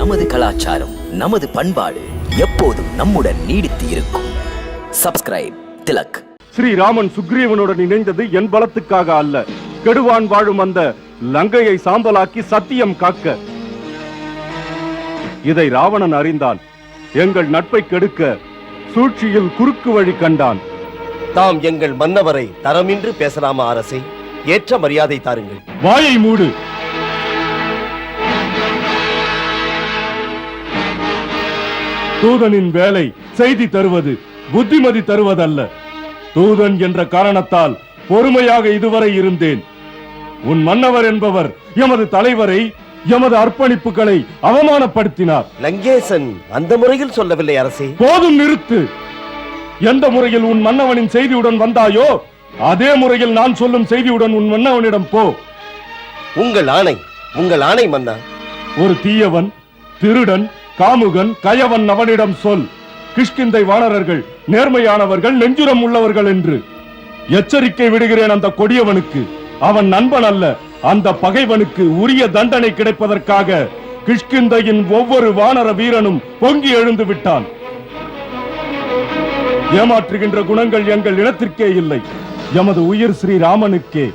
நமது கலாச்சாரம், நமது பண்பாடு எப்போதும் நம்முடன் நீடித்து இருக்கும். சப்ஸ்கிரைப் திலக். ஸ்ரீராமன் சுக்ரீவனுடன் இணைந்தது என் பலத்துக்காக அல்ல, கெடுவான் வாழும் அந்த லங்கையை சாம்பலாக்கி சத்தியம் காக்க. இதை ராவணன் அறிந்தான். எங்கள் நட்பை கெடுக்க சூழ்ச்சியில் குறுக்கு வழி கண்டான். தாம் எங்கள் மன்னவரை தரமின்றி பேசலாமா அரசே? ஏற்ற மரியாதை தாருங்கள். வாயை மூடு. தூதனின் வேலை செய்தி தருவது, புத்திமதி தருவதல்ல. தூதன் என்ற காரணத்தால் பொறுமையாக இதுவரை இருந்தேன். உன் மன்னவர் என்பவர் எமது தலைவரை, எமது அர்ப்பணிப்புகளை அவமானப்படுத்தினார். லங்கேசன் அந்த முறையில் சொல்லவில்லை அரசே. போதும், நிறுத்து. எந்த முறையில் உன் மன்னவனின் செய்தியுடன் வந்தாயோ அதே முறையில் நான் சொல்லும் செய்தியுடன் உன் மன்னவனிடம் போ. உங்கள் ஆணை, உங்கள் ஆணை மன்னா. ஒரு தீயவன், திருடன், காமுகன், கயவன் அவனிடம் சொல், கிஷ்கிந்தை வானரர்கள் நேர்மையானவர்கள், நெஞ்சுரம் உள்ளவர்கள் என்று எச்சரிக்கை விடுகிறேன். அந்த கொடியவனுக்கு, அவன் நண்பன் அல்ல, அந்த பகைவனுக்கு உரிய தண்டனை கிடைப்பதற்காக கிஷ்கிந்தையின் ஒவ்வொரு வானர வீரனும் பொங்கி எழுந்து விட்டான். ஏமாற்றுகின்ற குணங்கள் எங்கள் இனத்திற்கே இல்லை, எமது உயிர் ஸ்ரீராமனுக்கே.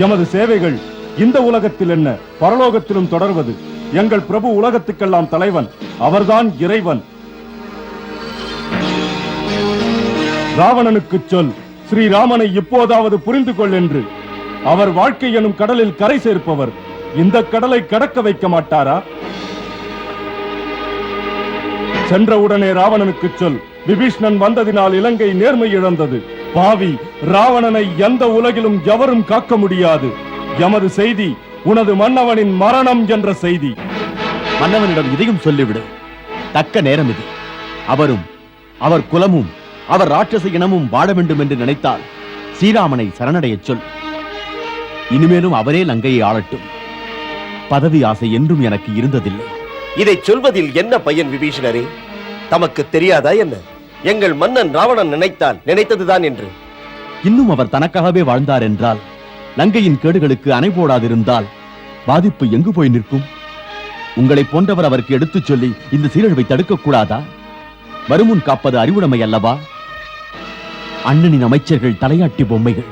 எமது சேவைகள் இந்த உலகத்தில் என்ன, பரலோகத்திலும் தொடர்வது. எங்கள் பிரபு உலகத்துக்கெல்லாம் தலைவன், அவர்தான் இறைவன். ராவணனுக்கு சொல், ஸ்ரீராமனை இப்போதாவது புரிந்து கொள் என்று. அவர் வாழ்க்கை எனும் கடலில் கரை சேர்ப்பவர். இந்த கடலை கடக்க வைக்க மாட்டாரா? சென்றவுடனே ராவணனுக்கு சொல், விபீஷ்ணன் வந்ததினால் இலங்கை நேர்மை இழந்தது. பாவி ராவணனை எந்த உலகிலும் எவரும் காக்க முடியாது. எமது செய்தி உனது மன்னவனின் மரணம் என்ற செய்தி. மன்னவனிடம் இதையும் சொல்லிவிடு. தக்க நேரம் இது. அவரும் அவர் குலமும் அவர் ராட்சச இனமும் வாழ வேண்டும் என்று நினைத்தால் ஸ்ரீராமனை சரணடைய சொல். இனிமேலும் அவரே லங்கையை ஆளட்டும். பதவி ஆசை என்றும் எனக்கு இருந்ததில்லை. இதை சொல்வதில் என்ன பயன் விபீஷணரே? தமக்கு தெரியாதா என்ன? எங்கள் மன்னன் ராவணன் நினைத்தால் நினைத்ததுதான் என்று. இன்னும் அவர் தனக்காகவே வாழ்ந்தார் என்றால், லங்கையின் கேடுகளுக்கு அணை போடாதிருந்தால் பாதிப்பு எங்கு போய் நிற்கும்? உங்களை போன்றவர் அவருக்கு எடுத்துச் சொல்லி இந்த சீரழிவை தடுக்க கூடாதா? வருமுன் காப்பது அறிவுடைமை அல்லவா? அண்ணனின் அமைச்சர்கள் தலையாட்டி பொம்மைகள்.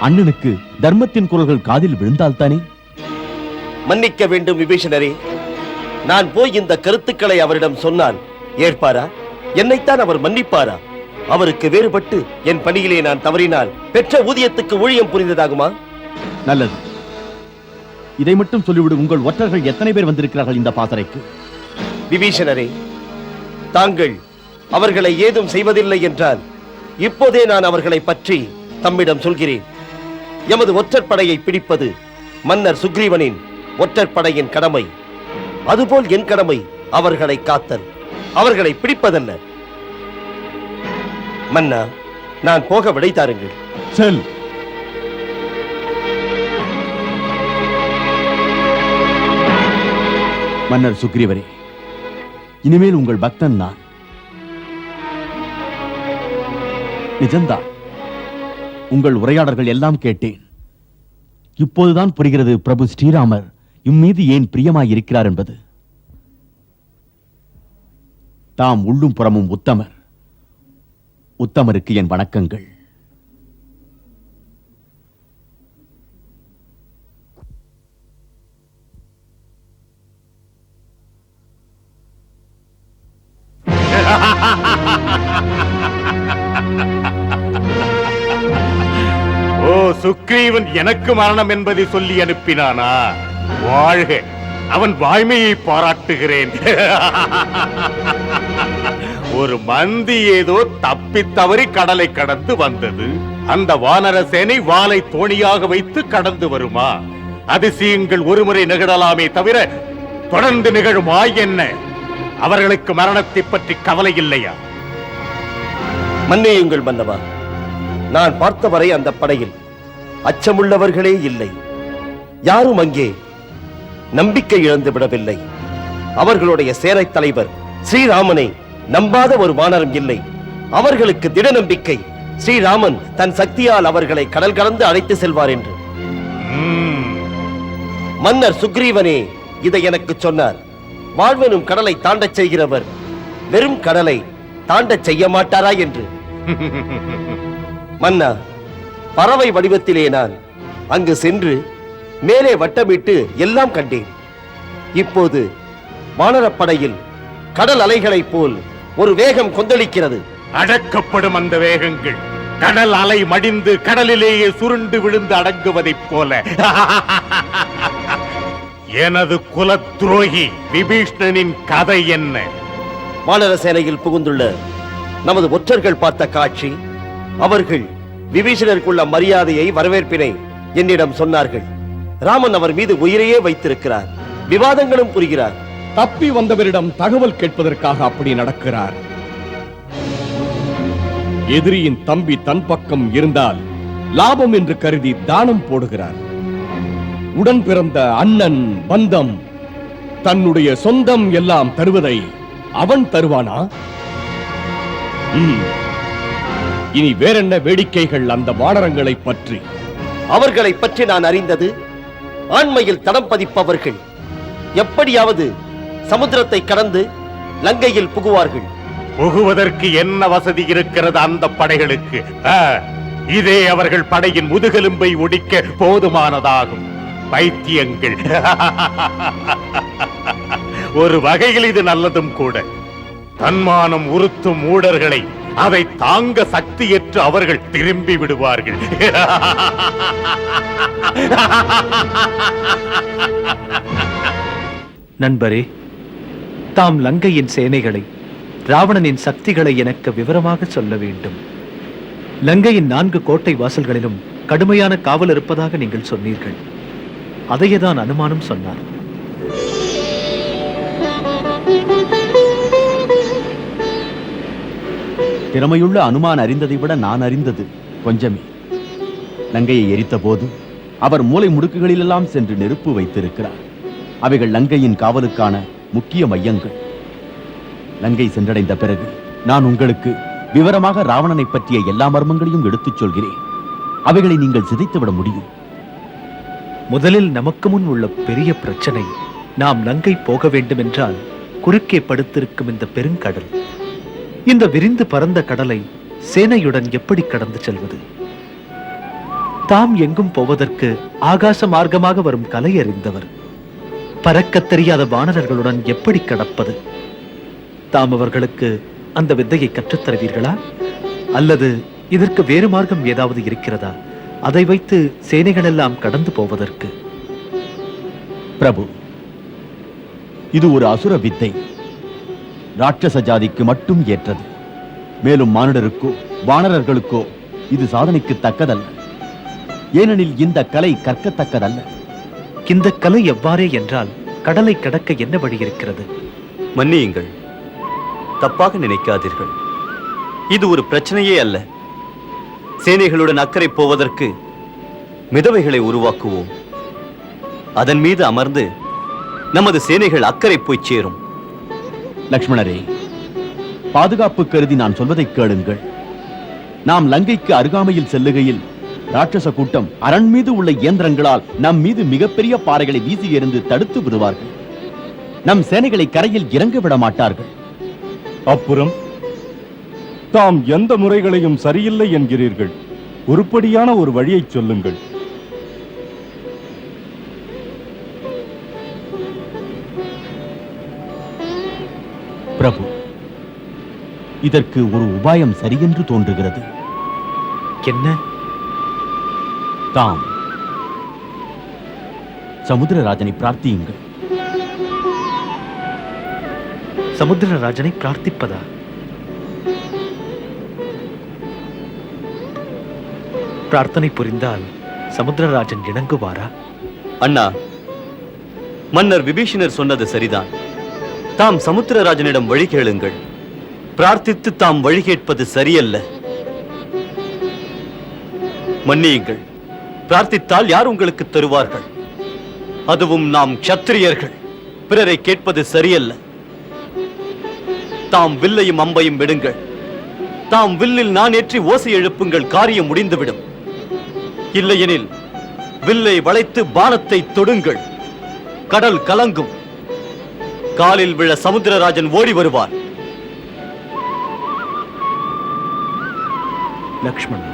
அண்ணனுக்கு தர்மத்தின் குரல்கள் காதில் விழுந்தால்தானே? மன்னிக்க வேண்டும் விபீஷணரே. நான் போய் இந்த கருத்துக்களை அவரிடம் சொன்னால் ஏற்பாரா? என்னைத்தான் அவர் மன்னிப்பாரா? அவருக்கு வேறுபட்டு என் பணியிலே நான் தவறினால் பெற்ற ஊதியத்துக்கு ஊழியம் புரிந்ததாகுமா? நல்லது, இதை மட்டும் சொல்லிவிடு. உங்கள் ஒற்றர்கள் எத்தனை பேர் வந்திருக்கிறார்கள் இந்த பாசறைக்கு? விபீஷணரே, தாங்கள் அவர்களை ஏதும் செய்வதில்லை என்றால் இப்போதே நான் அவர்களை பற்றி தம்மிடம் சொல்கிறேன். எமது ஒற்றற்படையை பிடிப்பது மன்னர் சுக்ரீவனின் ஒற்றற்படையின் கடமை. அதுபோல் என் கடமை அவர்களை காத்தல், அவர்களை பிடிப்பதல்ல. மன்னா, நான் போக விடை தாருங்கள். செல். மன்னர் சுக்ரீவரே, இனிமேல் உங்கள் பக்தன் நான். நிஜம்தான், உங்கள் உரையாடல்கள் எல்லாம் கேட்டேன். இப்போதுதான் புரிகிறது பிரபு ஸ்ரீராமர் இம்மீது ஏன் பிரியமாயிருக்கிறார் என்பது. தாம் உள்ளும் புறமும் உத்தமர். உத்தமருக்கு என் வணக்கங்கள். ஓ, சுக்ரீவன் எனக்கு மரணம் என்பதை சொல்லி அனுப்பினானா? வாழ்க, அவன் வாய்மையை பாராட்டுகிறேன். ஒரு மந்தி ஏதோ தப்பி தவறி கடலை கடந்து வந்தது. அந்த வானர சேனை வாளை தோணியாக வைத்து கடந்து வருமா? அதிசயங்கள் ஒருமுறை நிகழலாமே தவிர தொடர்ந்து நிகழுமா என்ன? அவர்களுக்கு மரணத்தை பற்றி கவலை இல்லையா? மன்னியுங்கள் மன்னவா, நான் பார்த்தவரை அந்த படையில் அச்சமுள்ளவர்களே இல்லை. யாரும் அங்கே நம்பிக்கை இழந்து விடவில்லை. அவர்களுடைய சேனை தலைவர் ஸ்ரீராமனை நம்பாத ஒரு வானரம் இல்லை. அவர்களுக்கு திட நம்பிக்கை ஸ்ரீராமன் தன் சக்தியால் அவர்களை கடல் கடந்து அழைத்து செல்வார் என்று. மன்னர் சுக்ரீவனே இதை எனக்கு சொன்னார். வாழ்வெனும் கடலை தாண்டச் செய்கிறவர் வெறும் கடலை தாண்டச் செய்ய மாட்டாரா என்று. மன்னா, பறவை வடிவத்திலே நான் அங்கு சென்று மேலே வட்டமிட்டு எல்லாம் கண்டேன். இப்போது வானரப்படையில் கடல் அலைகளைப் போல் ஒரு வேகம் கொந்தளிக்கிறது. அடக்கப்படும் அந்த வேகங்கள் கடல் அலை மடிந்து கடலிலேயே சுருண்டு விழுந்து அடங்குவதைப் போல எனது குல துரோகி விபீஷ்ணனின் கதை என்ன? வானர சேனையில் புகுந்துள்ள நமது ஒற்றர்கள் பார்த்த காட்சி, அவர்கள் விபீஷணருக்குள்ள மரியாதையை, வரவேற்பினை என்னிடம் சொன்னார்கள். ராமன் அவர் மீது உயிரையே வைத்திருக்கிறார், விவாதங்களும் புரிகிறார். தப்பி வந்தவரிடம் தகவல் கேட்பதற்காக அப்படி நடக்கிறார். எதிரியின் தம்பி தன் பக்கம் இருந்தால் லாபம் என்று கருதி தானம் போடுகிறார். உடன் பிறந்த அண்ணன் பந்தம், தன்னுடைய சொந்தம் எல்லாம் தருவதை அவன் தருவானா? இனி வேறென்ன வேடிக்கைகள் அந்த வானரங்களை பற்றி? அவர்களை பற்றி நான் அறிந்தது, ஆண்மையில் தடம் பதிப்பவர்கள் எப்படியாவது சமுத்திரத்தை கடந்து லங்கையில் புகுவார்கள். புகுவதற்கு என்ன வசதி இருக்கிறது அந்த படைகளுக்கு? இதே அவர்கள் படையின் முதுகெலும்பை ஒடிக்க போதுமானதாகும். பைத்தியங்கள். ஒரு வகையில் இது நல்லதும் கூட. தன்மானம் உறுத்தும் மூடர்களை அதை தாங்க சக்தியற்று அவர்கள் திரும்பி விடுவார்கள். நண்பரே, தாம் லங்கையின் சேனைகளை, ராவணனின் சக்திகளை எனக்கு விவரமாக சொல்ல வேண்டும். லங்கையின் 4 கோட்டை வாசல்களிலும் கடுமையான காவல் இருப்பதாக நீங்கள் சொன்னீர்கள். அதையேதான் அனுமானம் சொன்னார். திறமையுள்ள அனுமான் அறிந்ததை விட நான் அறிந்தது கொஞ்சமே. லங்கையை எரித்த போது அவர் மூலை முடுக்குகளிலெல்லாம் சென்று நெருப்பு வைத்திருக்கிறார். அவைகள் லங்கையின் காவலுக்கான முக்கிய மையங்கள். லங்கை சென்றடைந்த பிறகு நான் உங்களுக்கு விவரமாக ராவணனை பற்றிய எல்லா மர்மங்களையும் எடுத்துச் சொல்கிறேன். அவைகளை நீங்கள் சிதைத்துவிட முடியும். முதலில் நமக்கு முன் உள்ள பெரிய பிரச்சனை, நாம் லங்கை போக வேண்டும் என்றால் குறுக்கே படுத்திருக்கும் இந்த பெருங்கடல். இந்த விரிந்து பரந்த கடலை சேனையுடன் எப்படி கடந்து செல்வது? தாம் எங்கும் போவதற்கு ஆகாச மார்க்கமாக வரும் கலை அறிந்தவர். பறக்கத் தெரியாத வானரர்களுடன் எப்படி கடப்பது? தாம் அவர்களுக்கு அந்த வித்தையை கற்றுத்தருவீர்களா? அல்லது இதற்கு வேறு மார்க்கம் ஏதாவது இருக்கிறதா? அதை வைத்து சேனைகள் எல்லாம் கடந்து போவதற்கு. பிரபு, இது ஒரு அசுர வித்தை. ராட்சச ஜாதிக்கு மட்டும் ஏற்றது. மேலும் மானிடருக்கோ வானரர்களுக்கோ இது சாதனைக்கு தக்கதல்ல. ஏனெனில் இந்த கலை கற்கத்தக்கதல்ல. இந்த கலை எவ்வாறே என்றால் கடலை கடக்க என்ன வழி இருக்கிறது? மன்னியுங்கள், தப்பாக நினைக்காதீர்கள். இது ஒரு பிரச்சனையே அல்ல. சேனைகளுடன் அக்கறை போவதற்கு மிதவைகளை உருவாக்குவோம். அதன் மீது அமர்ந்து நமது சேனைகள் அக்கறை போய் சேரும். லக்ஷ்மணரே, பாதுகாப்பு கருதி நான் சொல்வதை கேளுங்கள். நாம் லங்கைக்கு அருகாமையில் செல்லுகையில் ராட்சச கூட்டம் அரண் மீது உள்ள இயந்திரங்களால் நம் மீது மிகப்பெரிய பாறைகளை வீசி எறிந்து தடுத்து விடுவார்கள். நம் சேனைகளை கரையில் இறங்க விட மாட்டார்கள். அப்புறம் தாம் எந்த முறைகளையும் சரியில்லை என்கிறீர்கள். உருப்படியான ஒரு வழியை சொல்லுங்கள். பிரபு, இதற்கு ஒரு உபாயம் சரியென்று தோன்றுகிறது. என்ன? தாம் சமுத்திரராஜனை பிரார்த்தியுங்கள். சமுத்திரராஜனை பிரார்த்திப்பதா? பிரார்த்தனை புரிந்தால் சமுத்திரராஜன் இணங்குவாரா? அண்ணா, மன்னர் விபீஷணர் சொன்னது சரிதான். தாம் சமுத்திரராஜனிடம் வழி கேளுங்கள். பிரார்த்தித்து தாம் வழி கேட்பது சரியல்ல. மன்னியுங்கள், பிரார்த்தித்தால் யார் உங்களுக்கு தருவார்கள்? அதுவும் நாம் க்ஷத்திரியர்கள் பிறரை கேட்பது சரியல்ல. தாம் வில்லையும் அம்பையும் விடுங்கள். தாம் வில்லில் நான் ஏற்றி ஓசை எழுப்புங்கள், காரியம் முடிந்துவிடும். இல்லையெனில் வில்லை வளைத்து பானத்தை தொடுங்கள், கடல் கலங்கும். காலில் விழ சமுத்திரராஜன் ஓடி வருவார். லக்ஷ்மணா,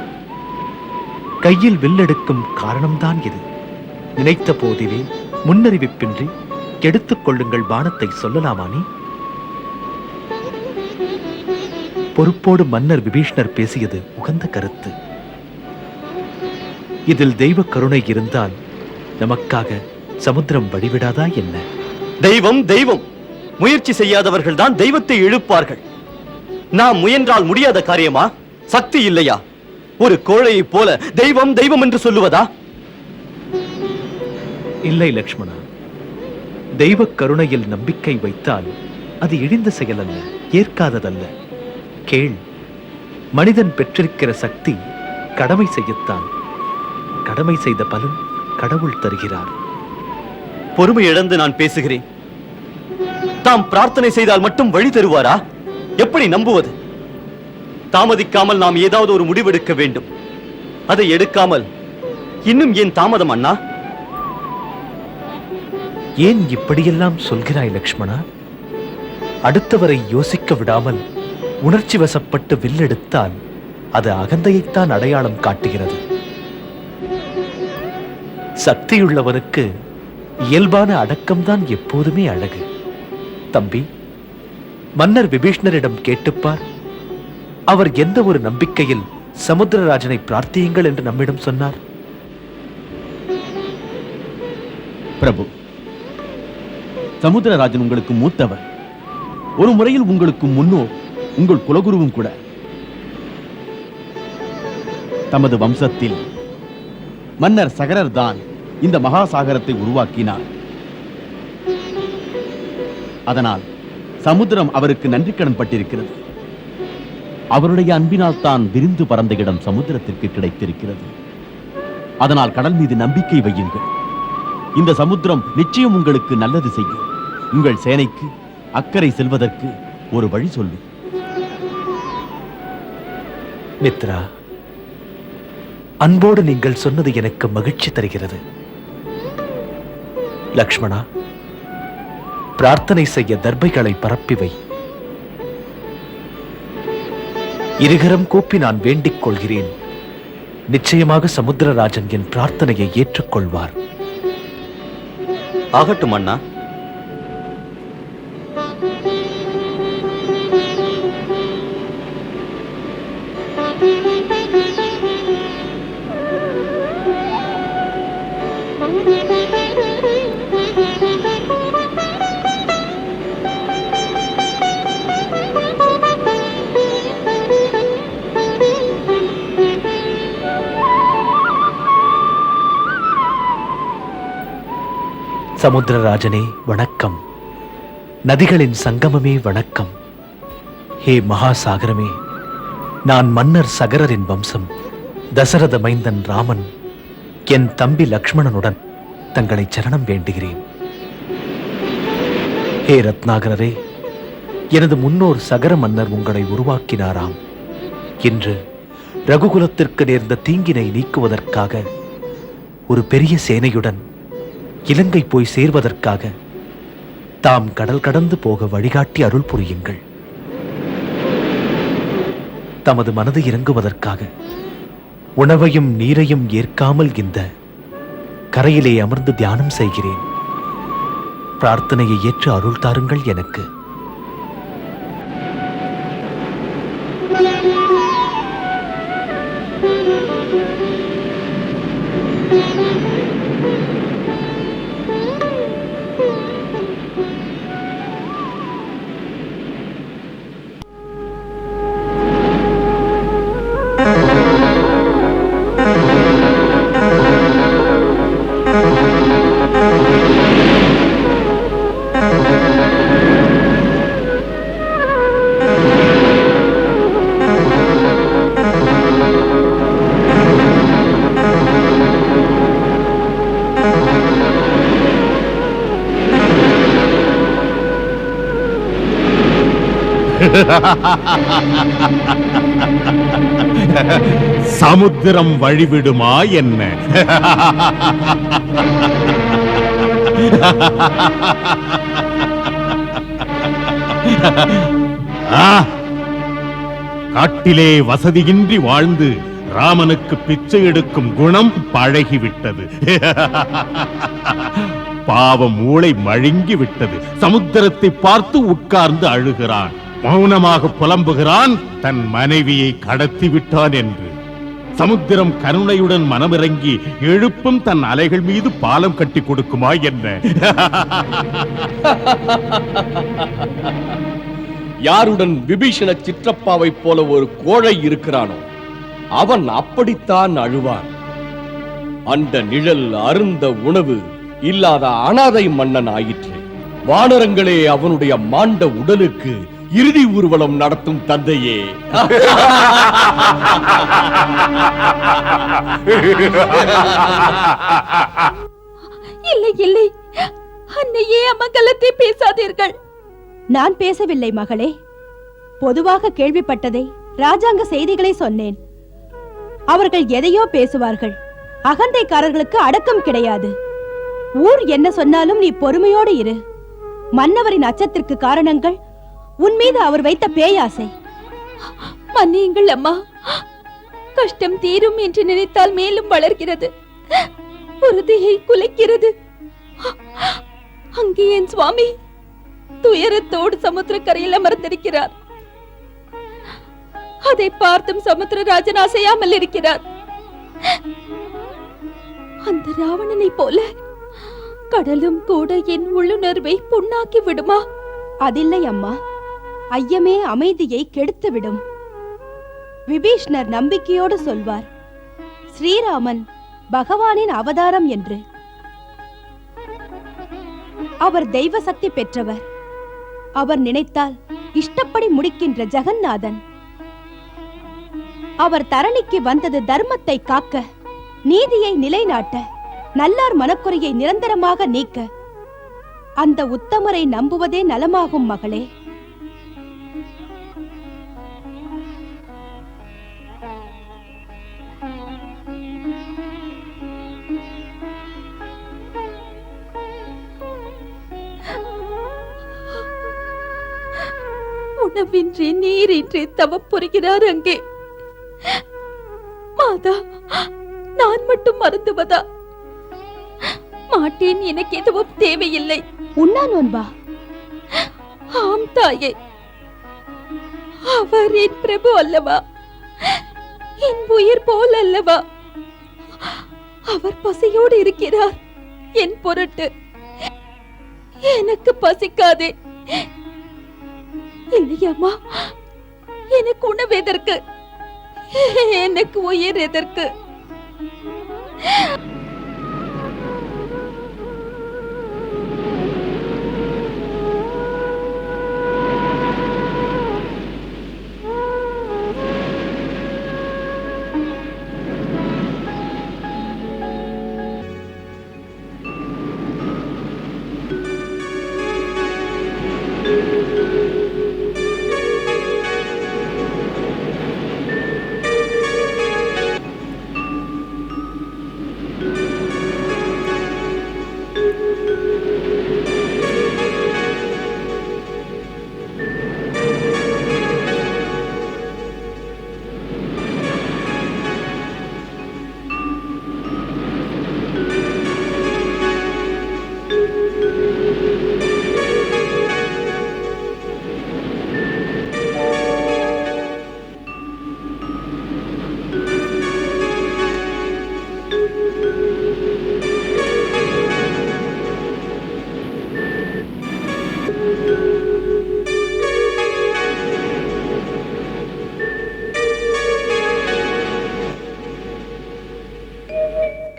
கையில் வில்லெடுக்கும் காரணம்தான் இது. நினைத்த போதிலே முன்னறிவிப்பின்றி எடுத்துக் கொள்ளுங்கள் பானத்தை சொல்லலாமா நீ? பொறுப்போடு மன்னர் விபீஷ்ணர் பேசியது உகந்த கருத்து. இதில் தெய்வ கருணை இருந்தால் நமக்காக சமுத்திரம் வழிவிடாதா என்ன? தெய்வம் தெய்வம், முயற்சி செய்யாதவர்கள் தான் தெய்வத்தை இழுப்பார்கள். நாம் முயன்றால் முடியாத காரியமா? சக்தி இல்லையா? ஒரு கோழையைப் போல தெய்வம் தெய்வம் என்று சொல்லுவதா? இல்லை லக்ஷ்மணா, தெய்வ கருணையில் நம்பிக்கை வைத்தால் அது இழிந்த செயல் அல்ல, ஏற்காததல்ல. கேள், மனிதன் பெற்றிருக்கிற சக்தி கடமை செய்யத்தான். கடமை செய்த பலன் கடவுள் தருகிறார். பொறுமை இழந்து நான் பேசுகிறேன். தாம் பிரார்த்தனை செய்தால் மட்டும் வழி தருவாரா? எப்படி நம்புவது? தாமதிக்காமல் நாம் ஏதாவது ஒரு முடிவெடுக்க வேண்டும். அதை எடுக்காமல் இன்னும் ஏன் தாமதம் அண்ணா? ஏன் இப்படியெல்லாம் சொல்கிறாய் லக்ஷ்மணா? அடுத்தவரை யோசிக்க விடாமல் உணர்ச்சி வசப்பட்டு வில்லெடுத்தால் அது அகந்தையைத்தான் அடையாளம் காட்டுகிறது. சக்தியுள்ளவனுக்கு இயல்பான அடக்கம்தான் எப்போதுமே அழகு. தம்பி, மன்னர் விபீஷ்ணரிடம் கேட்டுப்பார். அவர் எந்த ஒரு நம்பிக்கையில் சமுத்திரராஜனை பிரார்த்தியுங்கள் என்று நம்மிடம் சொன்னார்? பிரபு, சமுத்திரராஜன் உங்களுக்கு மூத்தவர். ஒரு முறையில் உங்களுக்கு முன்னோர், உங்கள் குலகுருவும் கூட. தமது வம்சத்தில் மன்னர் சகரர் தான் இந்த மகாசாகரத்தை உருவாக்கினார். அதனால் சமுத்திரம் அவருக்கு நன்றி கடன் பட்டிருக்கிறது. அவருடைய அன்பினால் தான் விரிந்து பறந்த இடம் சமுத்திரத்திற்கு கிடைத்திருக்கிறது. அதனால் கடல் மீது நம்பிக்கை வையுங்கள். இந்த சமுத்திரம் நிச்சயம் உங்களுக்கு நல்லது செய்யும். உங்கள் சேனைக்கு அக்கறை செல்வதற்கு ஒரு வழி சொல்லும். மித்ரா, அன்போடு நீங்கள் சொன்னது எனக்கு மகிழ்ச்சி தருகிறது. லக்ஷ்மணா, பிரார்த்தனை செய்ய தர்பைகளை பரப்பிவை. இருகரம் கூப்பி நான் வேண்டிக் கொள்கிறேன். நிச்சயமாக சமுத்திரராஜன் என் பிரார்த்தனையை ஏற்றுக்கொள்வார். ஆகட்டும் அண்ணா. சமுத்திரராஜனே வணக்கம். நதிகளின் சங்கமமே வணக்கம். ஹே மகாசாகரமே, நான் மன்னர் சகரரின் வம்சம். தசரத மைந்தன் ராமன் என் தம்பி லக்ஷ்மணனுடன் தங்களை சரணம் வேண்டுகிறேன். ஹே ரத்னாகரரே, எனது முன்னோர் சகர மன்னர் உங்களை உருவாக்கினாராம். இன்று ரகுகுலத்திற்கு நேர்ந்த தீங்கினை நீக்குவதற்காக ஒரு பெரிய சேனையுடன் இலங்கை போய் சேர்வதற்காக தாம் கடல் கடந்து போக வழிகாட்டி அருள் புரியுங்கள். தமது மனது இறங்குவதற்காக உணவையும் நீரையும் ஏற்காமல் இந்த கரையிலே அமர்ந்து தியானம் செய்கிறேன். பிரார்த்தனையை ஏற்று அருள் தாருங்கள் எனக்கு. சமுத்திரம் வழிவிடுமா என்ன? ஆ, காட்டிலே வசதியின்றி வாழ்ந்து ராமனுக்கு பிச்சை எடுக்கும் குணம் பழகிவிட்டது. பாவம் மூளை மழுங்கி விட்டது. சமுத்திரத்தை பார்த்து உட்கார்ந்து அழுகிறான். மௌனமாக புலம்புகிறான் தன் மனைவியை கடத்தி விட்டான் என்று. சமுத்திரம் கருணையுடன் மனமிறங்கி எழுப்பும் தன் அலைகள் மீது பாலம் கட்டி கொடுக்குமா என்ன? யாருடன் விபீஷண சிற்றப்பாவை போல ஒரு கோழை இருக்கிறானோ அவன் அப்படித்தான் அழுவான். அந்த நிழல் அருந்த உணவு இல்லாத அனாதை மன்னன் ஆயிற்று. வானரங்களே அவனுடைய மாண்ட உடலுக்கு இறுதி ஊர்வலம் நடத்தும் தந்தையே. இல்லை இல்லை, அன்னையே அமங்கலத்தை பேசாதீர்கள். நான் பேசவில்லை மகளே. பொதுவாக கேள்விப்பட்டதை ராஜாங்க செய்திகளை சொன்னேன். அவர்கள் எதையோ பேசுவார்கள். அகந்தைக்காரர்களுக்கு அடக்கம் கிடையாது. ஊர் என்ன சொன்னாலும் நீ பொறுமையோடு இரு. மன்னவரின் அச்சத்திற்கு காரணங்கள் உன் மீது அவர் வைத்த பேயாசை. மன்னியுங்கள் அம்மா. கஷ்டம் தீரும் என்று நினைத்தால் மேலும் வளர்கிறது, உறுதியை குலைக்கிறது. அங்கே என் சுவாமி துயரத்தோடு சமுத்திரக்கரையில் அமர்ந்திருக்கிறார். அதை பார்த்தும் சமுத்திரராஜன் அசையாமல் இருக்கிறார். அந்த ராவணனை போல கடலும் கூட என் உள்ளுணர்வை புண்ணாக்கி விடுமா? அதில்லை அம்மா. ஐயமே அமைதியை கெடுத்துவிடும். விபீஷ்ணர் நம்பிக்கையோடு சொல்வார், ஸ்ரீராமன் பகவானின் அவதாரம் என்று. அவர் தெய்வ சக்தி பெற்றவர். அவர் நினைத்தால் இஷ்டப்படி முடிக்கின்ற ஜெகநாதன். அவர் தரணிக்கு வந்தது தர்மத்தை காக்க, நீதியை நிலைநாட்ட, நல்லார் மனக்குறையை நிரந்தரமாக நீக்க. அந்த உத்தமரை நம்புவதே நலமாகும் மகளே. உணவின்றி நீரின்றி தவம் புரிகிறார் அங்கே. மாதா, நான் மட்டும் மருந்துவதா? மாட்டேன், எனக்கு எதுவும் தேவையில்லை. உண்ணா நோன்பா? ஆம் தாயே. அவர் என் பிரபு அல்லவா? என் உயிர் போல் அல்லவா? அவர் பசியோடு இருக்கிறார் என் பொருட்டு. எனக்கு பசிக்காதே. இல்லையாமா, எனக்கு உணவு எதற்கு? எனக்கு உயிர் எதற்கு?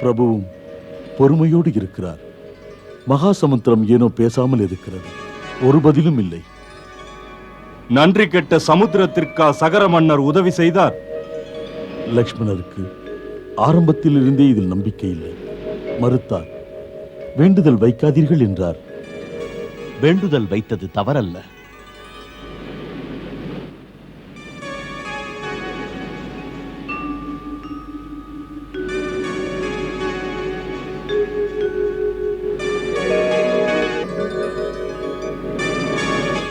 பிரபுவும் பொறுமையோடு இருக்கிறார். மகாசமுத்திரம் ஏனோ பேசாமல் இருக்கிறது. ஒரு பதிலும் இல்லை. நன்றி கெட்ட சமுத்திரத்திற்கா சகர மன்னர் உதவி செய்தார்? லக்ஷ்மணருக்கு ஆரம்பத்தில் இருந்தே இதில் நம்பிக்கை இல்லை. மறுத்தார். வேண்டுதல் வைக்காதீர்கள் என்றார். வேண்டுதல் வைத்தது தவறல்ல.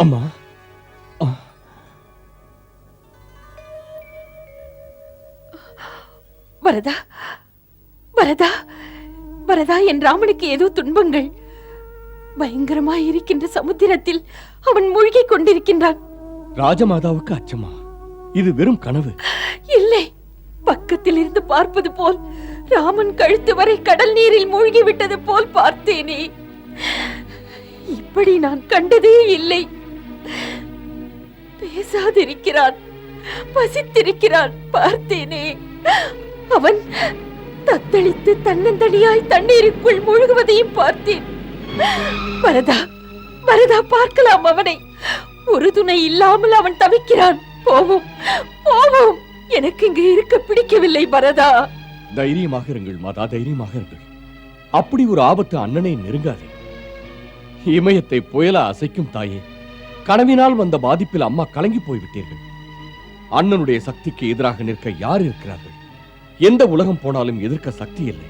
அம்மா, பரதா, பரதா, பரதா, என் ராமனுக்கு ஏதோ துன்பங்கள். பயங்கரமாய் இருக்கின்ற சமுத்திரத்தில் அவன் மூழ்கிக் கொண்டிருக்கின்றான். ராஜமாதாவுக்கு அச்சமா? இது வெறும் கனவு. இல்லை, பக்கத்தில் இருந்து பார்ப்பது போல் ராமன் கழுத்து வரை கடல் நீரில் மூழ்கி விட்டது போல் பார்த்தேனே. இப்படி நான் கண்டதே இல்லை. பேசாதிருக்கிறான், பசித்திருக்கிறான் பார்த்தேனே. அவன் தத்தளித்து தன்னந்தனியாய் தண்ணீருக்குள் மூழ்குவதையும் பார்த்தேன். பரதா, பரதா, பார்க்கலாம் அவனை. ஒரு துணை இல்லாமல் அவன் தவிக்கிறான். போவோம், போவோம். எனக்கு இங்கு இருக்க பிடிக்கவில்லை பரதா. தைரியமாக இருங்கள் மாதா, தைரியமாக இருங்கள். அப்படி ஒரு ஆபத்து அண்ணனை நெருங்காதே. இமயத்தை புயலா அசைக்கும் தாயே, கனவினால் வந்த பாதிப்பில் அம்மா கலங்கி போய்விட்டீர்கள். அண்ணனுடைய சக்திக்கு எதிராக நிற்க யார் இருக்கிறார்கள்? எந்த உலகம் போனாலும் எதிர்க்க சக்தி இல்லை.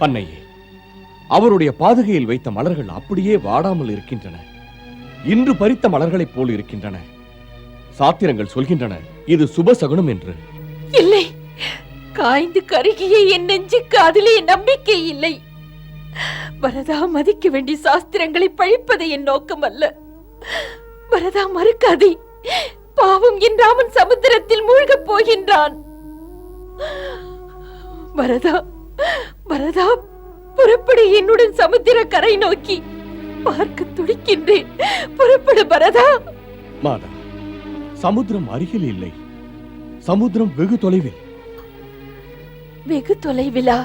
அன்னையே, அவருடைய பாதுகையில் வைத்த மலர்கள் அப்படியே வாடாமல் இருக்கின்றன. இன்று பறித்த மலர்களைப் போல் இருக்கின்றன. சாத்திரங்கள் சொல்கின்றன இது சுபசகுனம் என்று. இல்லை, காய்ந்து கருகிய என் நெஞ்சுக்கு அதிலே நம்பிக்கை இல்லை. பரதா, மதிக்க வேண்டிய சாஸ்திரங்களை பழிப்பது என் நோக்கம் அல்ல. பரதா, மறுக்காதே. பாவம், என் ராமன் சமுத்திரத்தில் மூழ்கப் போகின்றான். பரதா, பரதா, புறப்படு என்னுடன் சமுத்திர கரை நோக்கி. பார்க்க துடிக்கின்றேன். புறப்படு பரதா. மாதா, சமுத்திரம் அருகில் இல்லை. சமுத்திரம் வெகு தொலைவில். வெகு தொலைவிலா?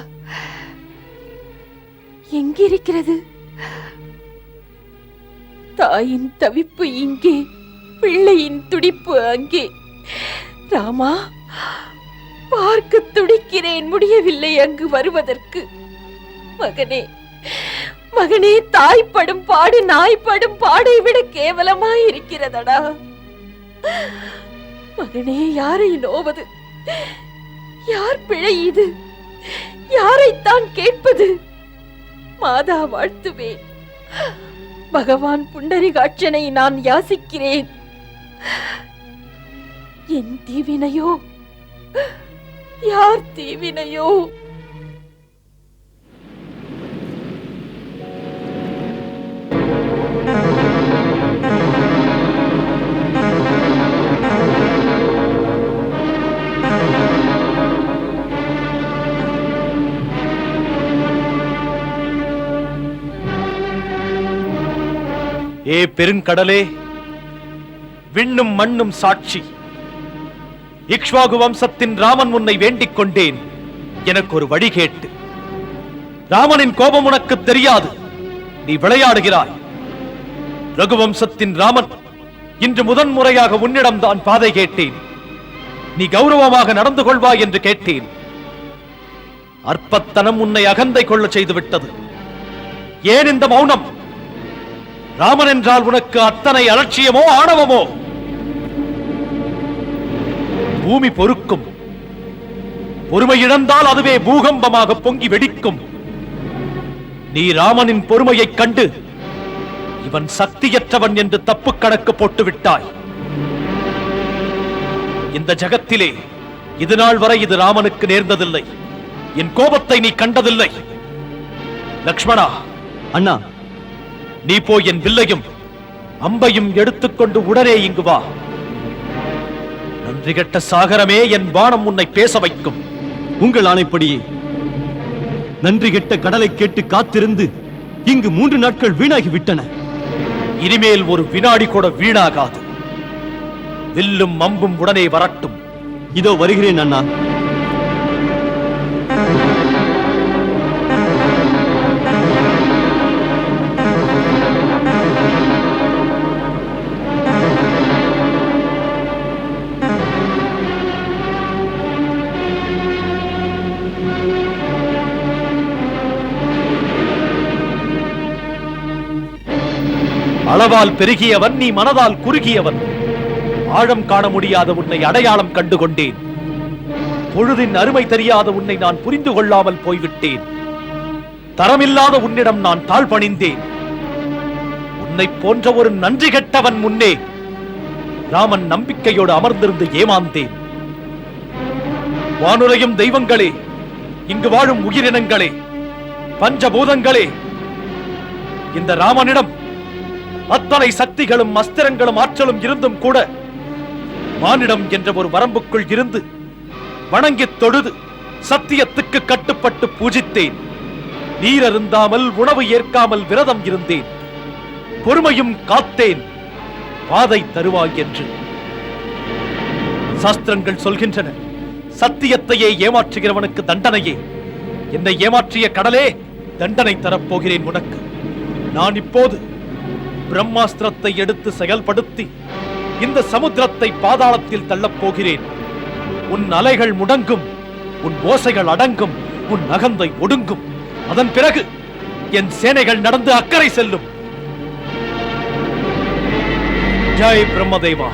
எங்கிருக்கிறது? தாயின் தவிப்பு இங்கே, பிள்ளையின் துடிப்பு அங்கே. ராமா, பார்க்க துடிக்கிறேன், முடியவில்லை அங்கு வருவதற்கு. மகனே, மகனே, தாய்ப்படும் பாடு நாய்ப்படும் பாடை விட கேவலமாய் இருக்கிறதடா. மகனே, யாரை நோவது? யார் பிழை இது? யாரைத்தான் கேட்பது? மாதா வாழ்த்துவேன். பகவான் புண்டரிகாட்சனை நான் யாசிக்கிறேன். என் தீவினையோ, யார் தீவினையோ? ஏ பெருங்கடலே, விண்ணும் மண்ணும் சாட்சி. இக்ஷ்வாகு வம்சத்தின் ராமன் உன்னை வேண்டிக் கொண்டேன். எனக்கு ஒரு வழி கேட்டு. ராமனின் கோபம் உனக்கு தெரியாது, நீ விளையாடுகிறாய். ரகுவம்சத்தின் ராமன் இன்று முதன்முறையாக உன்னிடம் தான் பாதை கேட்டேன். நீ கௌரவமாக நடந்து கொள்வாய் என்று கேட்டேன். அற்பத்தனம் உன்னை அகந்தை கொள்ள செய்து விட்டது. ஏன் இந்த மௌனம்? ராமன் என்றால் உனக்கு அத்தனை அலட்சியமோ ஆணவமோ? பூமி பொறுக்கும். பொறுமை இழந்தால் அதுவே பூகம்பமாக பொங்கி வெடிக்கும். நீ ராமனின் பொறுமையைக் கண்டு இவன் சக்தியற்றவன் என்று தப்பு கணக்கு போட்டு விட்டாய். இந்த ஜகத்திலே இது நாள் வரை இது ராமனுக்கு நேர்ந்ததில்லை. என் கோபத்தை நீ கண்டதில்லை. லக்ஷ்மணா, அண்ணா, நீ போய் என் வில்லையும் அம்பையும் எடுத்துக்கொண்டு உடனே இங்கு வா. நன்றி கெட்ட சாகரமே, என் வானம் உன்னை பேச வைக்கும். உங்கள் ஆணைப்படியே. நன்றி கெட்ட கடலை கேட்டு காத்திருந்து இங்கு 3 நாட்கள் வீணாகி விட்டன. இனிமேல் ஒரு வினாடி கூட வீணாகாது. வில்லும் அம்பும் உடனே வரட்டும். இதோ வருகிறேன் அண்ணா. அளவால் பெருகியவன், நீ மனதால் குறுகியவன். ஆழம் காண முடியாத உன்னை அடையாளம் கண்டு கொண்டேன். பொழுதின் அருமை தெரியாத உன்னை நான் புரிந்து கொள்ளாமல் போய்விட்டேன். தரமில்லாத உன்னிடம் நான் தாழ் பணிந்தேன். உன்னை போன்ற ஒரு நன்றி கெட்டவன் முன்னே ராமன் நம்பிக்கையோடு அமர்ந்திருந்து ஏமாந்தேன். வானுரையும் தெய்வங்களே, இங்கு வாழும் உயிரினங்களே, பஞ்சபூதங்களே, இந்த ராமனிடம் அத்தனை சக்திகளும் அஸ்திரங்களும் ஆற்றலும் இருந்தும் கூட மானிடம் என்ற ஒரு வரம்புக்குள் இருந்து வணங்கித் தொழுது சத்தியத்துக்கு கட்டுப்பட்டு பூஜித்தேன். நீரருந்தாமல் உணவு ஏற்காமல் விரதம் இருந்தேன். பொறுமையும் காத்தேன். பாதை தருவாய் என்று சாஸ்திரங்கள் சொல்கின்றன. சத்தியத்தையே ஏமாற்றுகிறவனுக்கு தண்டனையே. என்னை ஏமாற்றிய கடலே, தண்டனை தரப்போகிறேன் உனக்கு. நான் இப்போது பிரம்மாஸ்திரத்தை எடுத்து செயல்படுத்தி இந்த சமுத்திரத்தை பாதாளத்தில் தள்ளப் போகிறேன். உன் அலைகள் முடங்கும், உன் ஓசைகள் அடங்கும், உன் அகந்தை ஒடுங்கும். அதன் பிறகு என் சேனைகள் நடந்து அக்கறை செல்லும். ஜெய் பிரம்மதேவா.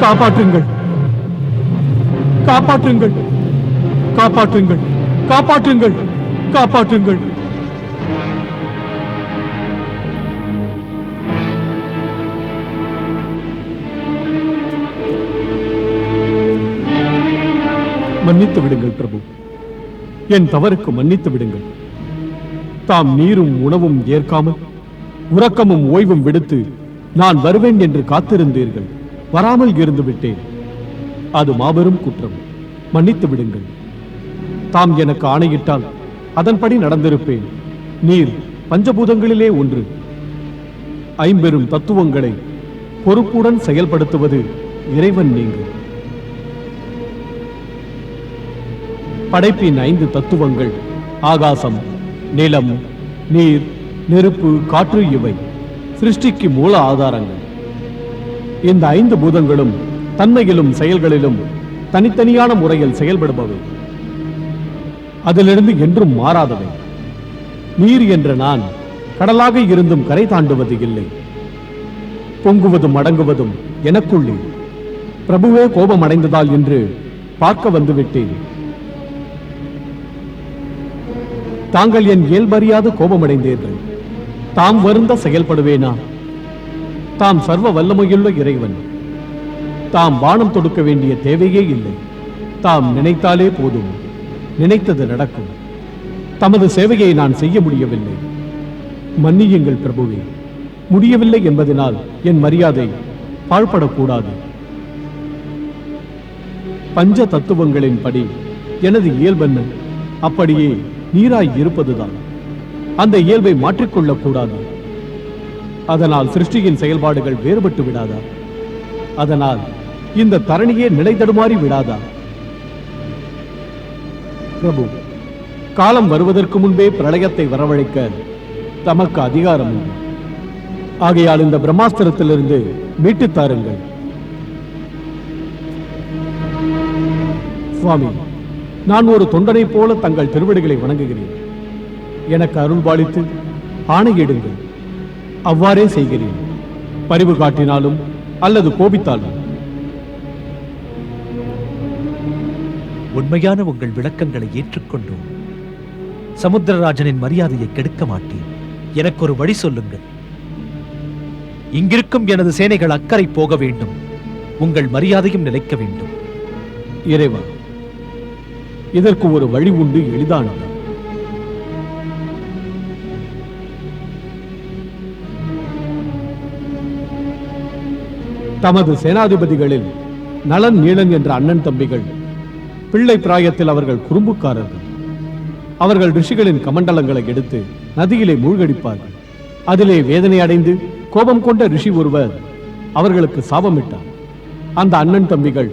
காப்பாற்றுங்கள், காப்பாற்றுங்கள், காப்பாற்றுங்கள், காப்பாற்றுங்கள், காப்பாற்றுங்கள். மன்னித்து விடுங்கள் பிரபு, என் தவறுக்கு மன்னித்து விடுங்கள். தாம் நீரும் உணவும் ஏற்காமல் உறக்கமும் ஓய்வும் விடுத்து நான் வருவேன் என்று காத்திருந்தீர்கள். வராமல் இருந்து விட்டேன். அது மாபெரும் குற்றம். மன்னித்து விடுங்கள். தாம் எனக்கு ஆணையிட்டால் அதன்படி நடந்திருப்பேன். நீர் பஞ்சபூதங்களிலே ஒன்று. ஐம்பெரும் தத்துவங்களை பொறுப்புடன் செயல்படுத்துவது இறைவன் நீங்கள். படைப்பின் 5 தத்துவங்கள் ஆகாசம், நிலம், நீர், நெருப்பு, காற்று இவை சிருஷ்டிக்கு மூல ஆதாரங்கள். இந்த 5 பூதங்களும் தன்மையிலும் செயல்களிலும் தனித்தனியான முறையில் செயல்படுபவை. அதிலிருந்து என்றும் மாறாதவை. நீர் என்ற நான் கடலாக இருந்தும் கரை தாண்டுவது இல்லை. பொங்குவதும் அடங்குவதும் எனக்குள்ளே. பிரபுவே கோபம் அடைந்ததால் என்று பார்க்க வந்துவிட்டேன். தாங்கள் என் இயல்பறியாது கோபமடைந்தீர்கள். தாம் வருந்த செயல்படுவேனா? தாம் சர்வ வல்லமையுள்ள இறைவன். தாம் பானம் தொடுக்க வேண்டிய தேவையே இல்லை. தாம் நினைத்தாலே போதும், நினைத்தது நடக்கும். தமது சேவையை நான் செய்ய முடியவில்லை. மன்னியுங்கள் பிரபுவே. முடியவில்லை என்பதனால் என் மரியாதை பாழ்படக்கூடாது. பஞ்ச தத்துவங்களின் படி எனது இயல்பென்ன அப்படியே நீராய் இருப்பதுதான். அந்த இயல்பை மாற்றிக்கொள்ளக் கூடாது. அதனால் சிருஷ்டியின் செயல்பாடுகள் வேறுபட்டு விடாதா? அதனால் இந்த தரணியே நிலை தடுமாறி விடாதா? பிரபு, காலம் வருவதற்கு முன்பே பிரளயத்தை வரவழைக்க தமக்கு அதிகாரம் உண்டு. ஆகையால் இந்த பிரம்மாஸ்திரத்திலிருந்து மீட்டுத் தாருங்கள். சுவாமி, நான் ஒரு தொண்டனைப் போல தங்கள் திருவடிகளை வணங்குகிறேன். எனக்கு அருள்பாலித்து ஆணையிடுங்கள். அவ்வாறே செய்கிறேன். பரிவு காட்டினாலும் அல்லது கோபித்தாலும். உண்மையான உங்கள் விளக்கங்களை ஏற்றுக்கொண்டோம். சமுத்திரராஜனின் மரியாதையை கெடுக்க மாட்டேன். எனக்கு ஒரு வழி சொல்லுங்கள். இங்கிருக்கும் எனது சேனைகள் அக்கறை போக வேண்டும். உங்கள் மரியாதையும் நிலைக்க வேண்டும். இறைவா, இதற்கு ஒரு வழி உண்டு, எளிதானது. தமது சேனாதிபதிகளில் நலன் நீலன் என்ற அண்ணன் தம்பிகள் பிள்ளை பிராயத்தில் அவர்கள் குறும்புக்காரர்கள். அவர்கள் ரிஷிகளின் கமண்டலங்களை எடுத்து நதியிலே மூழ்கடிப்பார்கள். அதிலே வேதனை அடைந்து கோபம் கொண்ட ரிஷி ஒருவர் அவர்களுக்கு சாபமிட்டார். அந்த அண்ணன் தம்பிகள்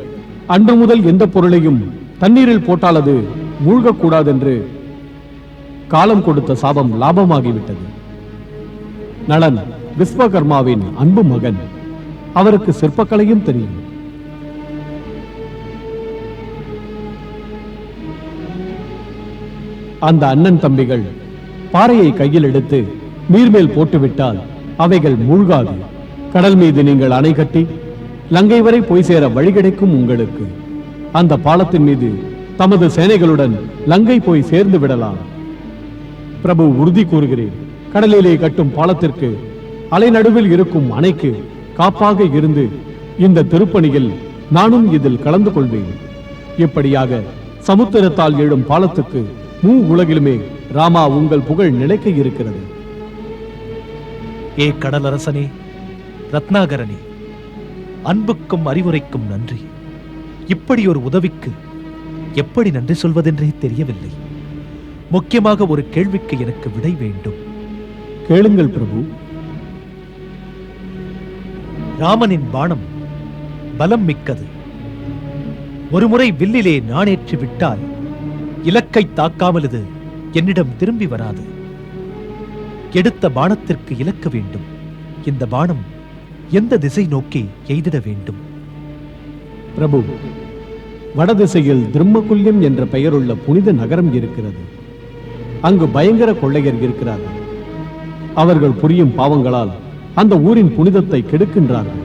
அன்று முதல் எந்த பொருளையும் தண்ணீரில் போட்டால் அது மூழ்கக்கூடாதென்று காலம் கொடுத்த சாபம் லாபமாகிவிட்டது. நளன் விஸ்வகர்மாவின் அன்பு மகன். அவருக்கு சிற்பக்கலையும் தெரியும். அந்த அண்ணன் தம்பிகள் பாறையை கையில் எடுத்து நீர்மேல் போட்டுவிட்டால் அவைகள் மூழ்காது. கடல் மீது நீங்கள் அணை கட்டி லங்கை வரை போய் சேர வழி கிடைக்கும் உங்களுக்கு. அந்த பாலத்தின் மீது தமது சேனைகளுடன் லங்கை போய் சேர்ந்து விடலாம். பிரபு, உறுதி கூறுகிறேன், கடலிலே கட்டும் பாலத்திற்கு அலைநடுவில் இருக்கும் அணைக்கு காப்பாக இருந்து இந்த திருப்பணியில் நானும் இதில் கலந்து கொள்வேன். இப்படியாக சமுத்திரத்தால் எழும் பாலத்துக்கு உலகிலுமே ராமா உங்கள் புகழ் நிலைக்க இருக்கிறது. ஏ கடலரசனே, ரத்னாகரனே, அன்புக்கும் அறிவுரைக்கும் நன்றி. இப்படி ஒரு உதவிக்கு எப்படி நன்றி சொல்வதென்றே தெரியவில்லை. முக்கியமாக ஒரு கேள்விக்கு எனக்கு விடை வேண்டும். கேளுங்கள் பிரபு. ராமனின் பாணம் பலம் மிக்கது. ஒருமுறை வில்லிலே நாணேற்றி விட்டால் இலக்கை தாக்காமல் இது என்னிடம் திரும்பி வராது. எடுத்த பாணத்திற்கு இலக்க வேண்டும். இந்த பாணம் எந்த திசை நோக்கி எய்திட வேண்டும்? பிரபு, வடதிசையில் திரும்மகுல்யம் என்ற பெயருள்ள புனித நகரம் இருக்கிறது. அங்கு பயங்கர கொள்ளையர் இருக்கிறார்கள். அவர்கள் புரியும் பாவங்களால் அந்த ஊரின் புனிதத்தை கெடுக்கின்றார்கள்.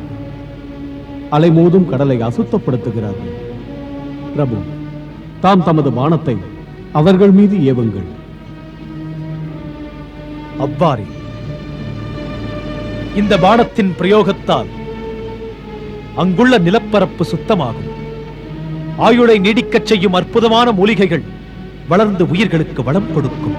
அலைமோதும் கடலை அசுத்தப்படுத்துகிறார்கள். பிரபு, தாம் தமது பாணத்தை அவர்கள் மீது ஏவுங்கள். அவ்வாறே இந்த பாணத்தின் பிரயோகத்தால் அங்குள்ள நிலப்பரப்பு சுத்தமாகும். ஆயுளை நீடிக்கச் செய்யும் அற்புதமான மூலிகைகள் வளர்ந்து உயிர்களுக்கு வளம் கொடுக்கும்.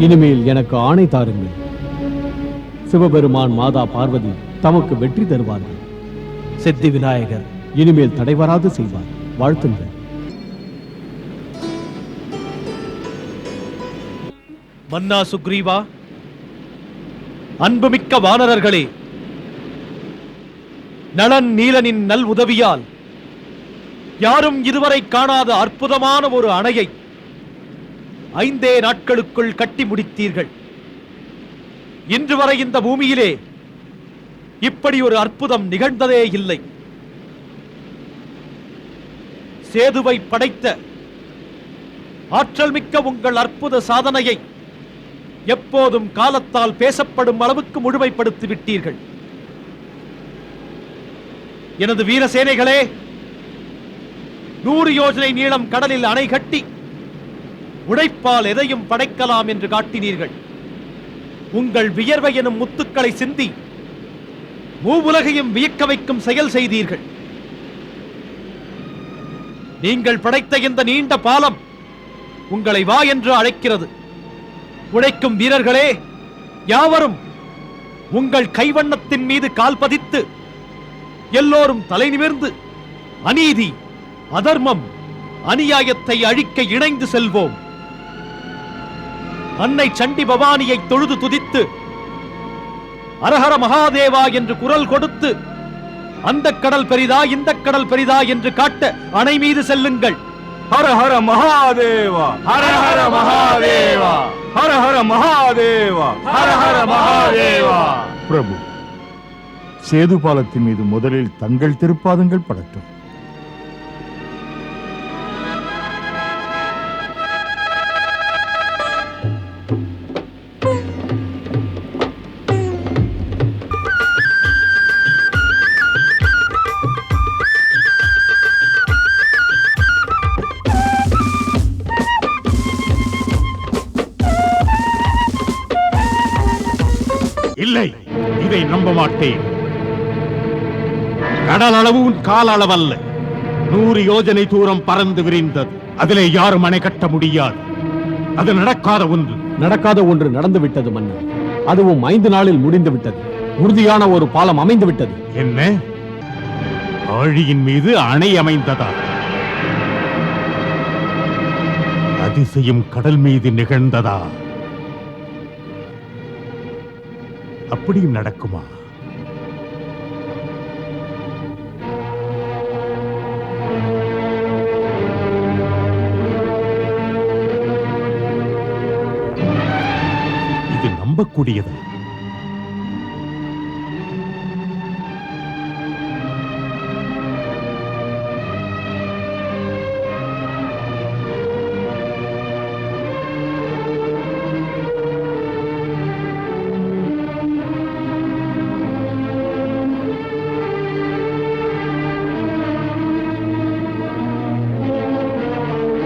இனிமேல் எனக்கு ஆணை தாருங்கள். சிவபெருமான், மாதா பார்வதி தமக்கு வெற்றி தருவார்கள். சித்தி விநாயகர் இனிமேல் தடைவராது செய்வார். வாழ்த்துங்கள். மன்னா சுக்ரீவா, அன்புமிக்க வானரர்களே, நளன் நீலனின் நல் உதவியால் யாரும் இதுவரை காணாத அற்புதமான ஒரு அணையை 5 நாட்களுக்குள் கட்டி முடித்தீர்கள். இன்று வரை இந்த பூமியிலே இப்படி ஒரு அற்புதம் நிகழ்ந்ததே இல்லை. சேதுவை படைத்த ஆற்றல் மிக்க உங்கள் அற்புத சாதனையை எப்போதும் காலத்தால் பேசப்படும் அளவுக்கு முழுமைப்படுத்தி விட்டீர்கள். எனது வீர சேனைகளே, 100 யோஜனை நீளம் கடலில் அணை கட்டி உடைப்பால் எதையும் படைக்கலாம் என்று காட்டினீர்கள். உங்கள் வியர்வை எனும் முத்துக்களை சிந்தி மூவுலகையும் வியக்க வைக்கும் செயல் செய்தீர்கள். நீங்கள் படைத்த இந்த நீண்ட பாலம் உங்களை வா என்று அழைக்கிறது. உழைக்கும் வீரர்களே, யாவரும் உங்கள் கைவண்ணத்தின் மீது கால் பதித்து எல்லோரும் தலை நிமிர்ந்து அநீதி, அதர்மம், அநியாயத்தை அழிக்க இணைந்து செல்வோம். அன்னை சண்டி பவானியை தொழுது துதித்து அரஹர மகாதேவா என்று குரல் கொடுத்து அந்த கடல் பெரிதா இந்த கடல் பெரிதா என்று காட்ட அணை மீது செல்லுங்கள். ஹர ஹர மகாதேவா, ஹர ஹர மகாதேவா, ஹர ஹர மகாதேவா, ஹர ஹர மகாதேவா. பிரபு, சேது பாலத்தின் மீது முதலில் தங்கள் திருப்பாதங்கள் படட்டும். இல்லை, இதை நம்ப மாட்டேன். கடல் அளவு உன் கால அளவல்ல, 100 யோஜனை தூரம் பறந்து விரிந்தது. அதிலே யாரும் அணை கட்ட முடியாது. அது நடக்காத ஒன்று. நடக்காத ஒன்று நடந்து விட்டது மன்னா. அதுவும் 5 நாளில் முடிந்து விட்டது. உறுதியான ஒரு பாலம் அமைந்து விட்டது. என்ன? ஆழியின் மீது அணை அமைந்ததா? அதிசயம் கடல் மீது நிகழ்ந்ததா? அப்படியும் நடக்குமா? இது நம்பக்கூடியது.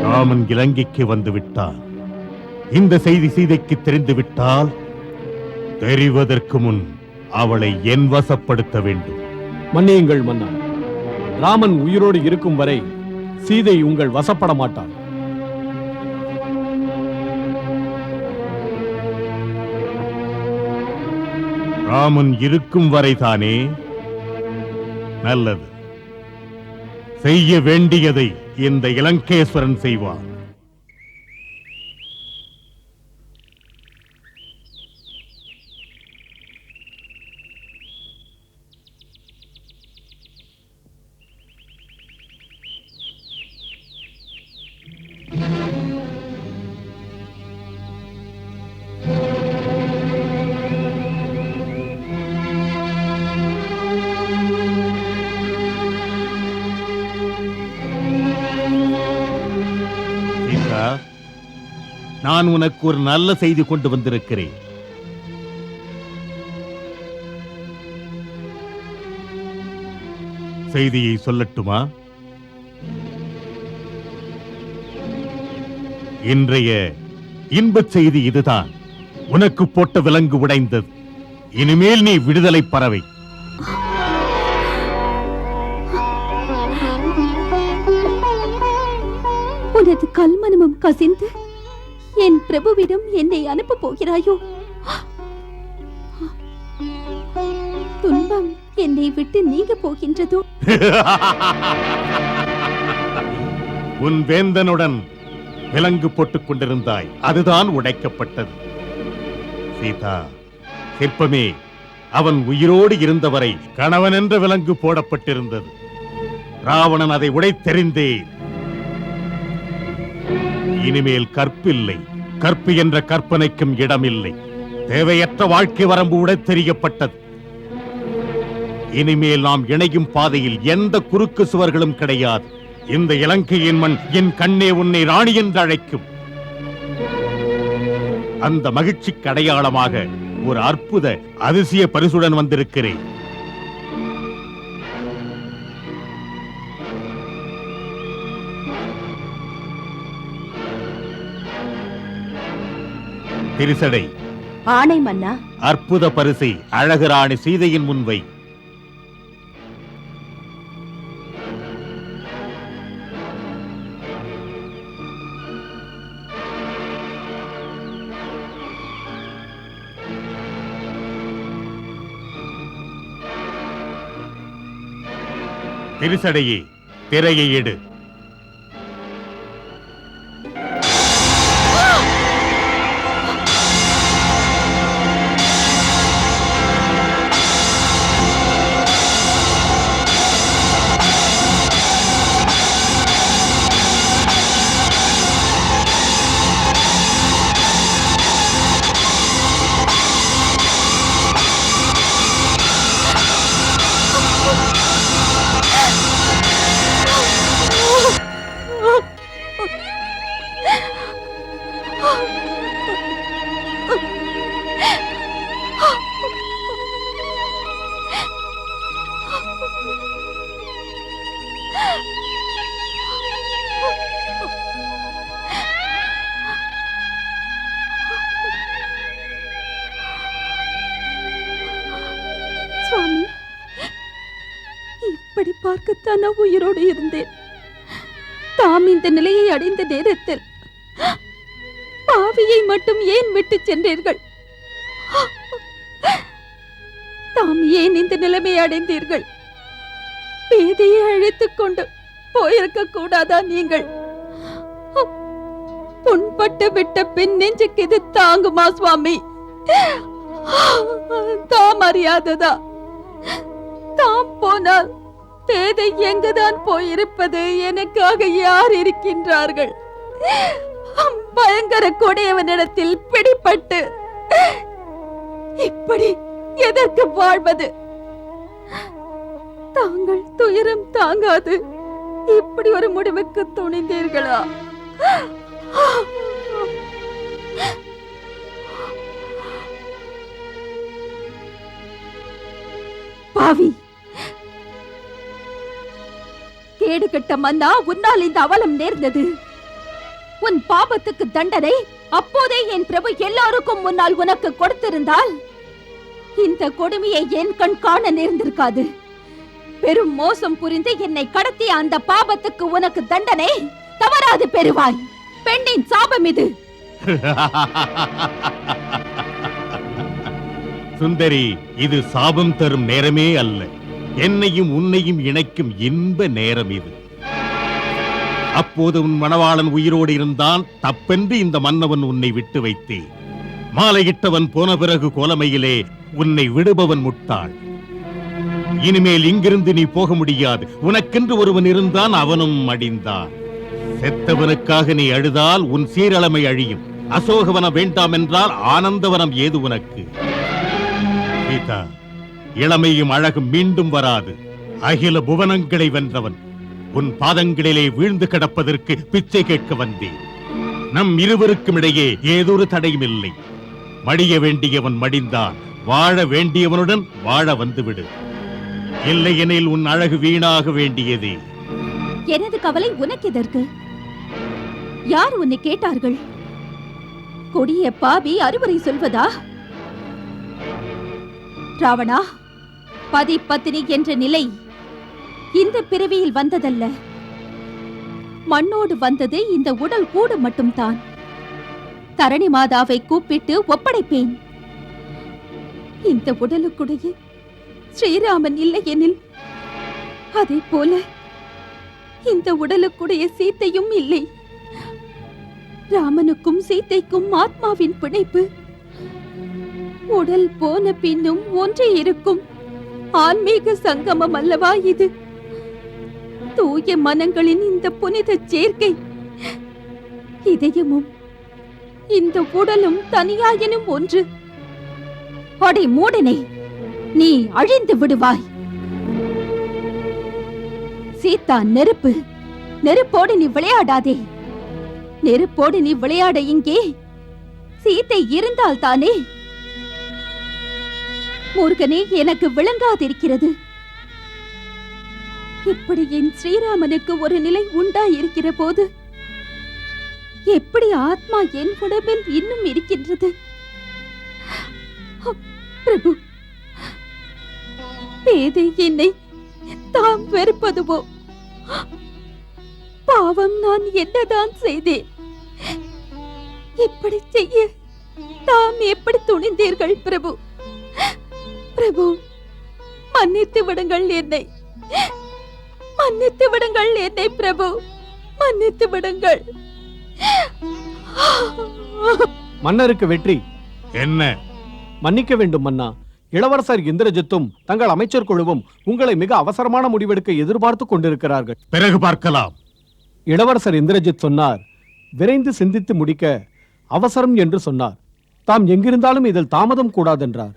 ராமன் இலங்கைக்கு வந்து விட்டான். இந்த செய்தி சீதைக்கு தெரிந்து விட்டால் தெரிவதற்கு முன் அவளை என் வசப்படுத்த வேண்டும். மன்னியுங்கள் மன்னா. ராமன் உயிரோடு இருக்கும் வரை சீதை உங்கள் வசப்பட மாட்டார். ராமன் இருக்கும் வரைதானே? நல்லது. செய்ய வேண்டியதை இந்த இலங்கேஸ்வரன் செய்வார். நான் உனக்கு ஒரு நல்ல செய்தி கொண்டு வந்திருக்கிறேன். செய்தியை சொல்லட்டுமா? இன்றைய இன்பச் செய்தி இதுதான். உனக்கு போட்ட விலங்கு உடைந்தது. இனிமேல் நீ விடுதலை பறவை. உனது கல்மனமும் கசிந்து என் பிரபுவிடம் என்னை அனுப்ப போகிறாயோ? துன்பம் என்னை விட்டு நீங்க போகின்றதோ? உன் வேந்தனுடன் விலங்கு போட்டுக் கொண்டிருந்தாய், அதுதான் உடைக்கப்பட்டது. சீதா, சிற்பமே, அவன் உயிரோடு இருந்தவரை கணவன் என்ற விலங்கு போடப்பட்டிருந்தது. ராவணன் அதை உடைத்தெறிந்தேன். இனிமேல் கற்பில்லை. கற்பு என்ற கற்பனைக்கும் இடமில்லை. தேவையற்ற வாழ்க்கை வரம்பு உடைத்தெறியப்பட்டது. இனிமேல் நாம் இணையும் பாதையில் எந்த குறுக்கு சுவர்களும் கிடையாது. இந்த இலங்கையின் மண் என் கண்ணே உன்னை ராணி என்று அழைக்கும். அந்த மகிழ்ச்சிக்கு அடையாளமாக ஒரு அற்புத அதிசய பரிசுடன் வந்திருக்கிறேன். திரிசடை, ஆணை மன்னா. அற்புத பரிசை அழகு ராணி சீதையின் முன்வை. திரிசடையே, திரையை எடு. சுவாமி, இப்படி பார்க்கத்தான் நான் உயிரோடு இருந்தேன். தாம் இந்த நிலையை அடைந்த நேரத்தில் பாவியை மட்டும் ஏன் விட்டு சென்றீர்கள்? தாம் ஏன் இந்த நிலைமையை அடைந்தீர்கள்? பேதையை அழைத்துக் கொண்டு போயிருக்க கூடாதா நீங்கள்? புண்பட்டு விட்ட பின் நெஞ்சுக்கு இது தாங்குமா சுவாமி? தாம் அறியாததா? தாம் போனால் பேதை எங்குதான் போயிருப்பது? எனக்காக யார் இருக்கின்றார்கள்? பயங்கர கொடையவனிடத்தில் பிடிபட்டு இப்படி எதற்கு வாழ்வது? தாங்கள் துயரம் தாங்காது இப்படி ஒரு முடிவுக்கு துணிந்தீர்களா? பாவி, கேடு கெட்ட மன்னா, உன்னால் இந்த அவலம் நேர்ந்தது. உன் பாபத்துக்கு தண்டனை அப்போதே என் பிரபு எல்லாருக்கும் முன்னால் உனக்கு கொடுத்திருந்தால் இந்த கொடுமையை என் கண் காண நேர்ந்திருக்காது. பெரும் மோசம் புரிந்து என்னை கடத்திய அந்த பாபத்துக்கு உனக்கு தண்டனை தவறாது பெறுவாய். பெண்ணின் சாபம் இது. சுந்தரி, இது சாபம் தரும் நேரமே அல்ல. என்னையும் உன்னையும் இணைக்கும் இன்ப நேரம் இது. அப்போது உன் மணவாளன் உயிரோடு இருந்தான். தப்பென்று இந்த மன்னவன் உன்னை விட்டு வைத்தேன். மாலையிட்டவன் போன பிறகு கோலமையிலே உன்னை விடுபவன் முட்டாள். இனிமேல் இங்கிருந்து நீ போக முடியாது. உனக்கென்று ஒருவன் இருந்தான், அவனும் அடிந்தான். செத்தவனுக்காக நீ அழுதால் உன் சீரழமை அழியும். அசோகவனம் வேண்டாம் என்றால் ஆனந்தவனம் ஏது உனக்கு? சீதா, இளமையும் அழகும் மீண்டும் வராது. அகில புவனங்களை வென்றவன் உன் பாதங்களிலே வீழ்ந்து கிடப்பதற்கு பிச்சை கேட்க வந்தேன். நம் இருவருக்கும் இடையே ஏதொரு தடையும் இல்லை. மடிய வேண்டியவன் மடிந்தான். வாழ வேண்டியவனுடன் வாழ வந்துவிடு. இல்லையெனில் உன் அழகு வீணாக வேண்டியதே. எனது கவலை உனக்கு எதற்கு? யார் உன்னை கேட்டார்கள்? கொடிய பாவி அறிவுரை சொல்வதா? ராவணா, பதி பத்தினி என்ற நிலை இந்த பிறவியில் வந்ததல்ல. மண்ணோடு வந்தது இந்த உடல் கூட மட்டும்தான். தரணி மாதாவை கூப்பிட்டு ஒப்படைப்பேன். இந்த உடலுக்குடைய ஸ்ரீராமன் இல்லை எனில் அதே போல இந்த உடலுக்குடைய சீத்தையும் இல்லை. ராமனுக்கும் சீத்தைக்கும் ஆத்மாவின் பிணைப்பு. உடல் போன பின்னும் ஒன்றே இருக்கும் ஆன்மீக சங்கமம் அல்லவா இது? தூய மனங்களின் இந்த புனித சேர்க்கை. இதயமும் இந்த உடலும் தனியாயினும் ஒன்று. அடே மூடனே, நீ அழிந்து விடுவாய். சீதா நெருப்பு. நெருப்போடு நீ விளையாடாதே. நெருப்போடு நீ விளையாட இங்கே சீத்தை இருந்தால் தானே. முருகனே, எனக்கு விளங்காதிருக்கிறது. இப்படி என் ஸ்ரீராமனுக்கு ஒரு நிலை உண்டாயிருக்கிற போது எப்படி ஆத்மா என் உடம்பில் இன்னும் இருக்கின்றது? பிரபு, பேதை என்னை தாம் வெறுப்பதுவோ? பாவம் நான் என்னதான் செய்தேன்? இப்படி செய்ய தாம் எப்படி துணிந்தீர்கள் பிரபு? பிரபு, மன்னித்து விடுங்கள் என்னை. மன்னித்து விடுங்கள் என்னை பிரபு. மன்னித்து விடுங்கள். மன்னருக்கு வெற்றி. என்ன? மன்னிக்க வேண்டும் மன்னா. இளவரசர் இந்திரஜித்தும் தங்கள் அமைச்சர் குழுவும் உங்களை மிக அவசரமான முடிவெடுக்க எதிர்பார்த்து கொண்டிருக்கிறார்கள். பிறகு பார்க்கலாம். இளவரசர் இந்திரஜித் சொன்னார், விரைந்து சிந்தித்து முடிக்க அவசரம் என்று சொன்னார். தாம் எங்கிருந்தாலும் இதில் தாமதம் கூடாதென்றார்.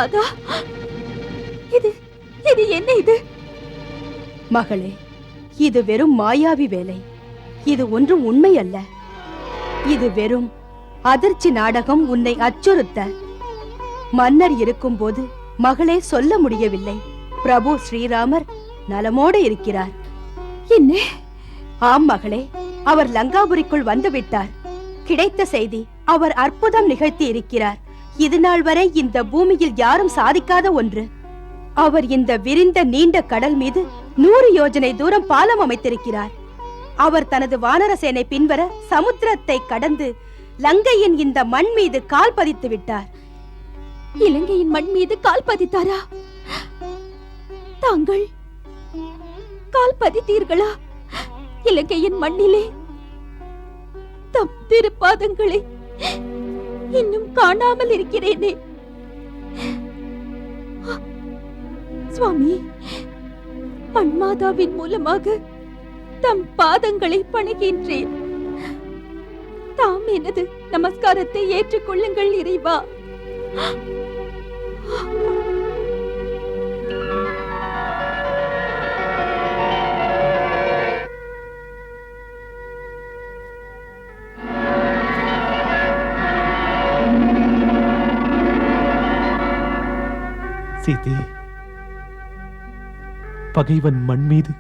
மாதா, இது இது என்ன இது? மகளே, இது வெறும் மாயாவி வேலை. இது ஒன்றும் உண்மை அல்ல. இது வெறும் அதிர்ச்சி நாடகம். உன்னை அச்சுறுத்த மன்னர் இருக்கும்போது மகளே சொல்ல முடியவில்லை. பிரபு ஸ்ரீராமர் நலமோடு இருக்கிறார். என்ன? ஆம் மகளே, அவர் லங்காபுரிக்குள் வந்து விட்டார். கிடைத்த செய்தி, அவர் அற்புதம் நிகழ்த்தி இருக்கிறார். இது நாள் வரை இந்த பூமியில் யாரும் சாதிக்காத ஒன்று. அவர் இந்த விரிந்த நீண்ட கடல் மீது 100 யோஜனை தூரம் பாலம் அமைத்திருக்கிறார். அவர் தனது வானரசேனை பின்வர சமுத்திரத்தை கடந்து லங்கையின் இந்த மண் மீது கால் பதித்து விட்டார். இலங்கையின் மண் மீது கால் பதித்தாரா? தாங்கள் கால் பதித்தீர்களா? இலங்கையின் மண்ணிலே தம் திருப்பாதங்களை இன்னும் காணாமல் இருக்கிறேனே. சுவாமி, மண்மாதாவின் மூலமாக தம் பாதங்களை பணிகின்றேன். தாம் எனது நமஸ்காரத்தை ஏற்றுக்கொள்ளுங்கள் இறைவா. சீதே, பகைவன் மண் மீது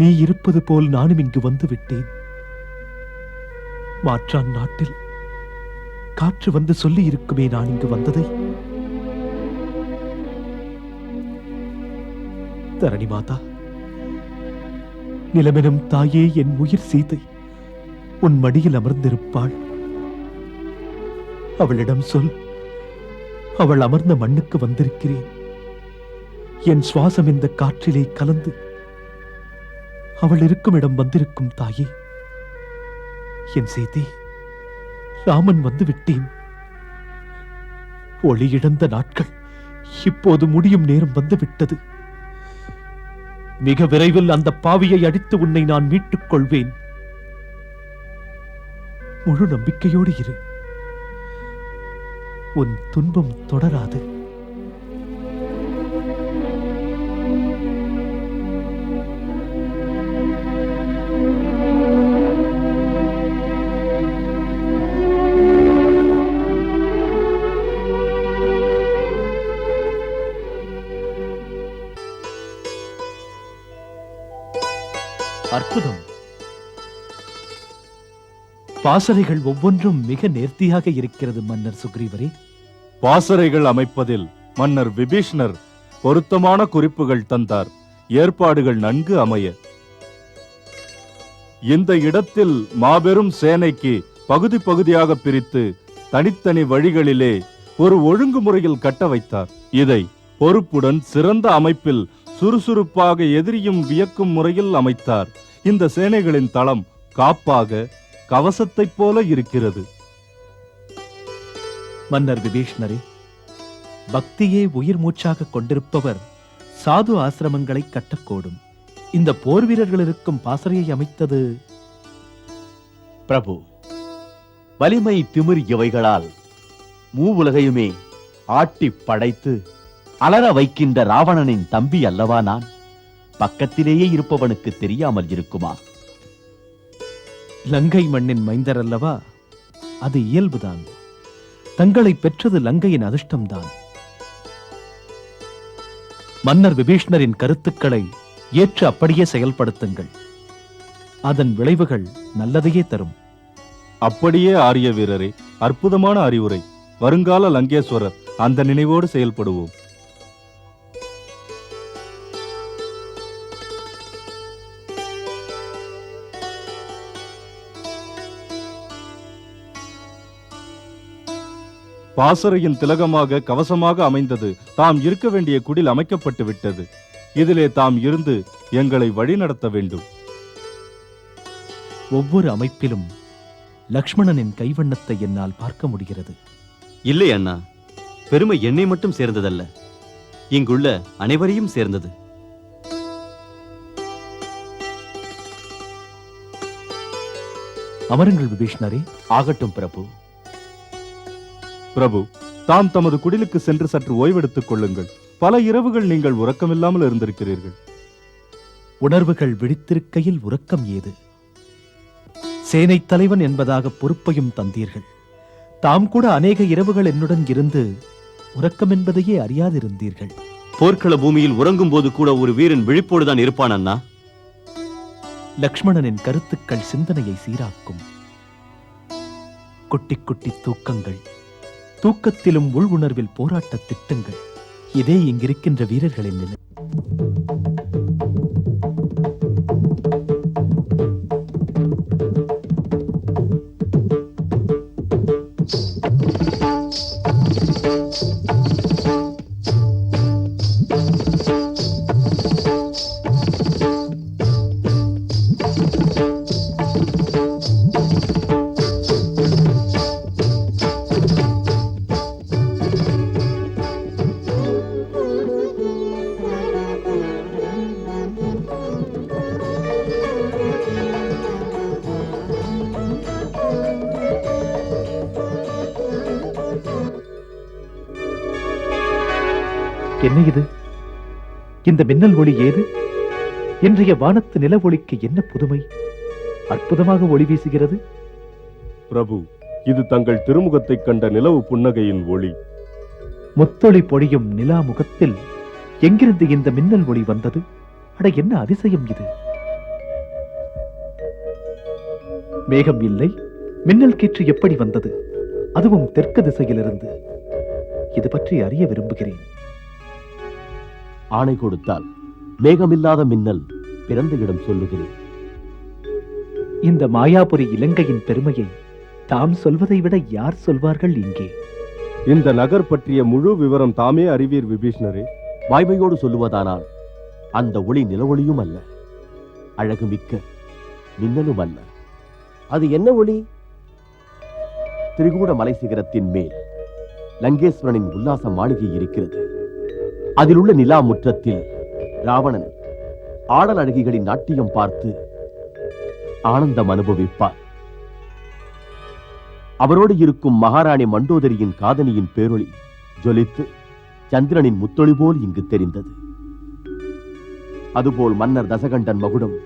நீ இருப்பது போல் நானும் இங்கு வந்து விட்டேன். மாற்றான் நாட்டில் காற்று வந்து சொல்லி இருக்குமே நான் இங்கு வந்ததை. தரணி மாதா, நிலமெனும் தாயே, என் உயிர் சீதை உன் மடியில் அமர்ந்திருப்பாள். அவளிடம் சொல், அவள் அமர்ந்த மண்ணுக்கு வந்திருக்கிறேன். என் சுவாசம் இந்த காற்றிலே கலந்து அவள் இருக்கும் இடம் வந்திருக்கும் தாயே. என் சீதை, ராமன் வந்து விட்டேன். ஒளியிழந்த நாட்கள் இப்போது முடியும் நேரம் வந்து விட்டது. மிக விரைவில் அந்த பாவியை அடித்து உன்னை நான் மீட்டுக் கொள்வேன். முழு நம்பிக்கையோடு இரு. உன் துன்பம் தொடராது. அற்புதம்! பாசறைகள் ஒவ்வொன்றும் மிக நேர்த்தியாக இருக்கிறது மன்னர் சுக்ரீவரே. பாசறைகள் அமைப்பதில் மன்னர் விபீஷ்ணர் பொருத்தமான குறிப்புகள் தந்தார். ஏற்பாடுகள் நன்கு அமைய இந்த இடத்தில் மாபெரும் சேனைக்கு பகுதி பகுதியாக பிரித்து தனித்தனி வழிகளிலே ஒரு ஒழுங்குமுறையில் கட்ட வைத்தார். இதை பொறுப்புடன் சிறந்த அமைப்பில் சுறுசுறுப்பாக எதிரியும் வியக்கும் முறையில் அமைத்தார். இந்த சேனைகளின் தளம் காப்பாக கவசத்தைப் போல இருக்கிறது. மன்னர் விபீஷ்ணரே, பக்தியே உயிர் மூச்சாக கொண்டிருப்பவர் சாது ஆசிரமங்களை கட்டக்கூடும். இந்த போர் வீரர்கள் இருக்கும் பாசறையை அமைத்தது பிரபு, வலிமை திமிர் இவைகளால் மூவுலகையுமே ஆட்டி படைத்து அலற வைக்கின்ற ராவணனின் தம்பி அல்லவா நான்? பக்கத்திலேயே இருப்பவனுக்கு தெரியாமல் இருக்குமா? லங்கை மண்ணின் மைந்தர் அல்லவா? அது இயல்புதான். தங்களை பெற்றது லங்கையின் அதிர்ஷ்டம்தான். மன்னர் விபீஷ்ணரின் கருத்துக்களை ஏற்று அப்படியே செயல்படுத்துங்கள். அதன் விளைவுகள் நல்லதையே தரும். அப்படியே ஆரிய வீரரே, அற்புதமான அறிவுரை. வருங்கால லங்கேஸ்வரர் அந்த நினைவோடு செயல்படுவோம். பாசறையின் திலகமாக கவசமாக அமைந்தது தாம் இருக்க வேண்டிய குடில் அமைக்கப்பட்டு விட்டது. இதிலே தாம் இருந்து எங்களை வழிநடத்த வேண்டும். ஒவ்வொரு அமைப்பிலும் லக்ஷ்மணனின் கைவண்ணத்தை என்னால் பார்க்க முடிகிறது. இல்லை அண்ணா, பெருமை என்னை மட்டும் சேர்ந்ததல்ல, இங்குள்ள அனைவரையும் சேர்ந்தது. அமருங்கள் விபீஷ்ணரே. ஆகட்டும் பிரபு. பிரபு, தாம் தமது குடிலுக்கு சென்று சற்று ஓய்வெடுத்துக் கொள்ளுங்கள். பல இரவுகள் நீங்கள் உறக்கமில்லாமல் இருந்திருக்கிறீர்கள். உணர்வுகள் விழித்திருக்கையில் உறக்கம் ஏது? சேனைத் தலைவன் என்பதாக பொறுப்பையும் தந்தீர்கள். தாம் கூட அநேக இரவுகள் என்னுடன் இருந்து உறக்கம் என்பதையே அறியாதிருந்தீர்கள். போர்க்கள பூமியில் உறங்கும் போது கூட ஒரு வீரன் விழிப்போடுதான் இருப்பான் அண்ணா. லக்ஷ்மணனின் கருத்துக்கள் சிந்தனையை சீராக்கும். குட்டி குட்டி தூக்கங்கள், தூக்கத்திலும் உள் உணர்வில் போராட்ட திட்டங்கள், இதே இங்கிருக்கின்ற வீரர்களின் நிலை. என்ன இது? இந்த மின்னல் ஒளி ஏது? இன்றைய வானத்து நில ஒளிக்கு என்ன புதுமை? அற்புதமாக ஒளி வீசுகிறது. பிரபு, இது தங்கள் திருமுகத்தை கண்ட நிலவு புன்னகையின் ஒளி. முத்தொளி பொழியும் நிலா முகத்தில் எங்கிருந்து இந்த மின்னல் ஒளி வந்தது? அட, என்ன அதிசயம் இது! மேகம் இல்லை, மின்னல் கீற்று எப்படி வந்தது? அதுவும் தெற்கு திசையிலிருந்து. இது பற்றி அறிய விரும்புகிறேன். ஆணை கொடுத்தால் மேகமில்லாத மின்னல் பிறந்த இடம் சொல்லுகிறேன். இந்த மாயாபுரி இலங்கையின் பெருமையை தாம் சொல்வதை விட யார் சொல்வார்கள் இங்கே? இந்த நகர் பற்றிய முழு விவரம் தாமே அறிவீர் விபீஷ்ணரே. வாய்மையோடு சொல்லுவதானால் அந்த ஒளி நிலவொளியும் அல்ல, அழகுமிக்க மின்னலும் அல்ல. அது என்ன ஒளி? திரிகூட மலை சிகரத்தின் மேல் லங்கேஸ்வரனின் உல்லாச மாளிகை இருக்கிறது. அதில் உள்ள நிலா முற்றத்தில் ராவணன் ஆடல் அழகிகளின் நாட்டியம் பார்த்து ஆனந்தம் அனுபவிப்பார். அவரோடு இருக்கும் மகாராணி மண்டோதரியின் காதணியின் பேரொளி ஜொலித்து சந்திரனின் முத்தொளி போல் இங்கு தெரிந்தது. அதுபோல் மன்னர் தசகண்டன் மகுடம்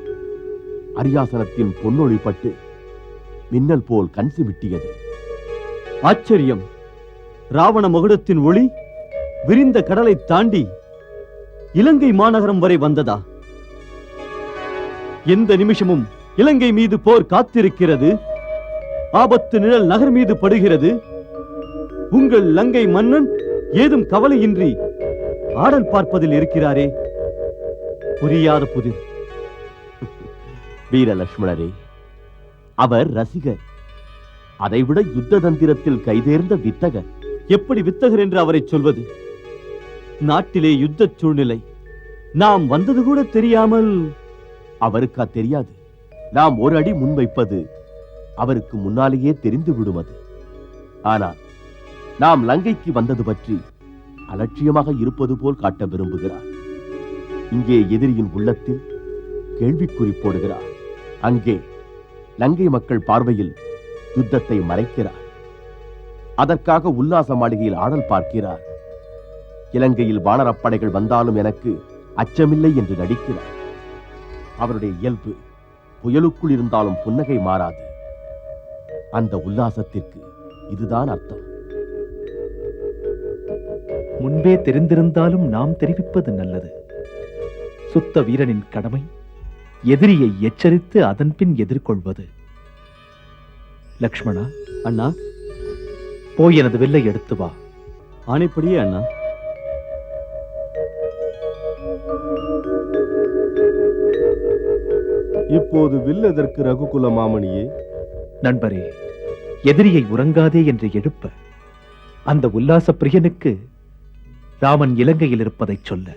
அரியாசனத்தின் பொன்னொழிப்பட்டு மின்னல் போல் கண் சிமிட்டியது. ஆச்சரியம்! ராவண மகுடத்தின் ஒளி விரிந்த கடலை தாண்டி இலங்கை மாநகரம் வரை வந்ததா? எந்த நிமிஷமும் இலங்கை மீது போர் காத்திருக்கிறது. ஆபத்து நிழல் நகர் மீது படுகிறது. உங்கள் லங்கை மன்னன் ஏதும் கவலையின்றி ஆடல் பார்ப்பதில் இருக்கிறாரே, புரியாத புதிர். வீர லட்சுமணரே, அவர் ரசிகர், அதைவிட யுத்த தந்திரத்தில் கைதேர்ந்த வித்தகர். எப்படி வித்தகர் என்று அவரை சொல்வது? நாட்டிலே யுத்த சூழ்நிலை, நாம் வந்தது கூட தெரியாமல். அவருக்கா தெரியாது? நாம் ஒரு அடி முன்வைப்பது அவருக்கு முன்னாலேயே தெரிந்து விடுவது. ஆனால் நாம் லங்கைக்கு வந்தது பற்றி அலட்சியமாக இருப்பது போல் காட்ட விரும்புகிறார். இங்கே எதிரியின் உள்ளத்தில் கேள்விக்குறி போடுகிறார். அங்கே லங்கை மக்கள் பார்வையில் யுத்தத்தை மறைக்கிறார். அதற்காக உல்லாச மாளிகையில் ஆடல் பார்க்கிறார். இலங்கையில் வானரப்படைகள் வந்தாலும் எனக்கு அச்சமில்லை என்று நடிக்கிறார். அவருடைய இயல்பு புயலுக்குள் இருந்தாலும் புன்னகை மாறாது. அந்த உல்லாசத்திற்கு இதுதான் அர்த்தம். முன்பே தெரிந்திருந்தாலும் நாம் தெரிவிப்பது நல்லது. சுத்த வீரனின் கடமை எதிரியை எச்சரித்து அதன் பின் எதிர்கொள்வது. லக்ஷ்மணா, அண்ணா, போய் எனது வில்லை எடுத்து வா. ஆணைப்படியே அண்ணா. இப்போது வில் எதற்கு ரகுகுல மாமணியே? நண்பரே, எதிரியை உறங்காதே என்று எழுப்ப அந்த உல்லாச பிரியனுக்கு ராமன் இலங்கையில் இருப்பதைச் சொல்ல.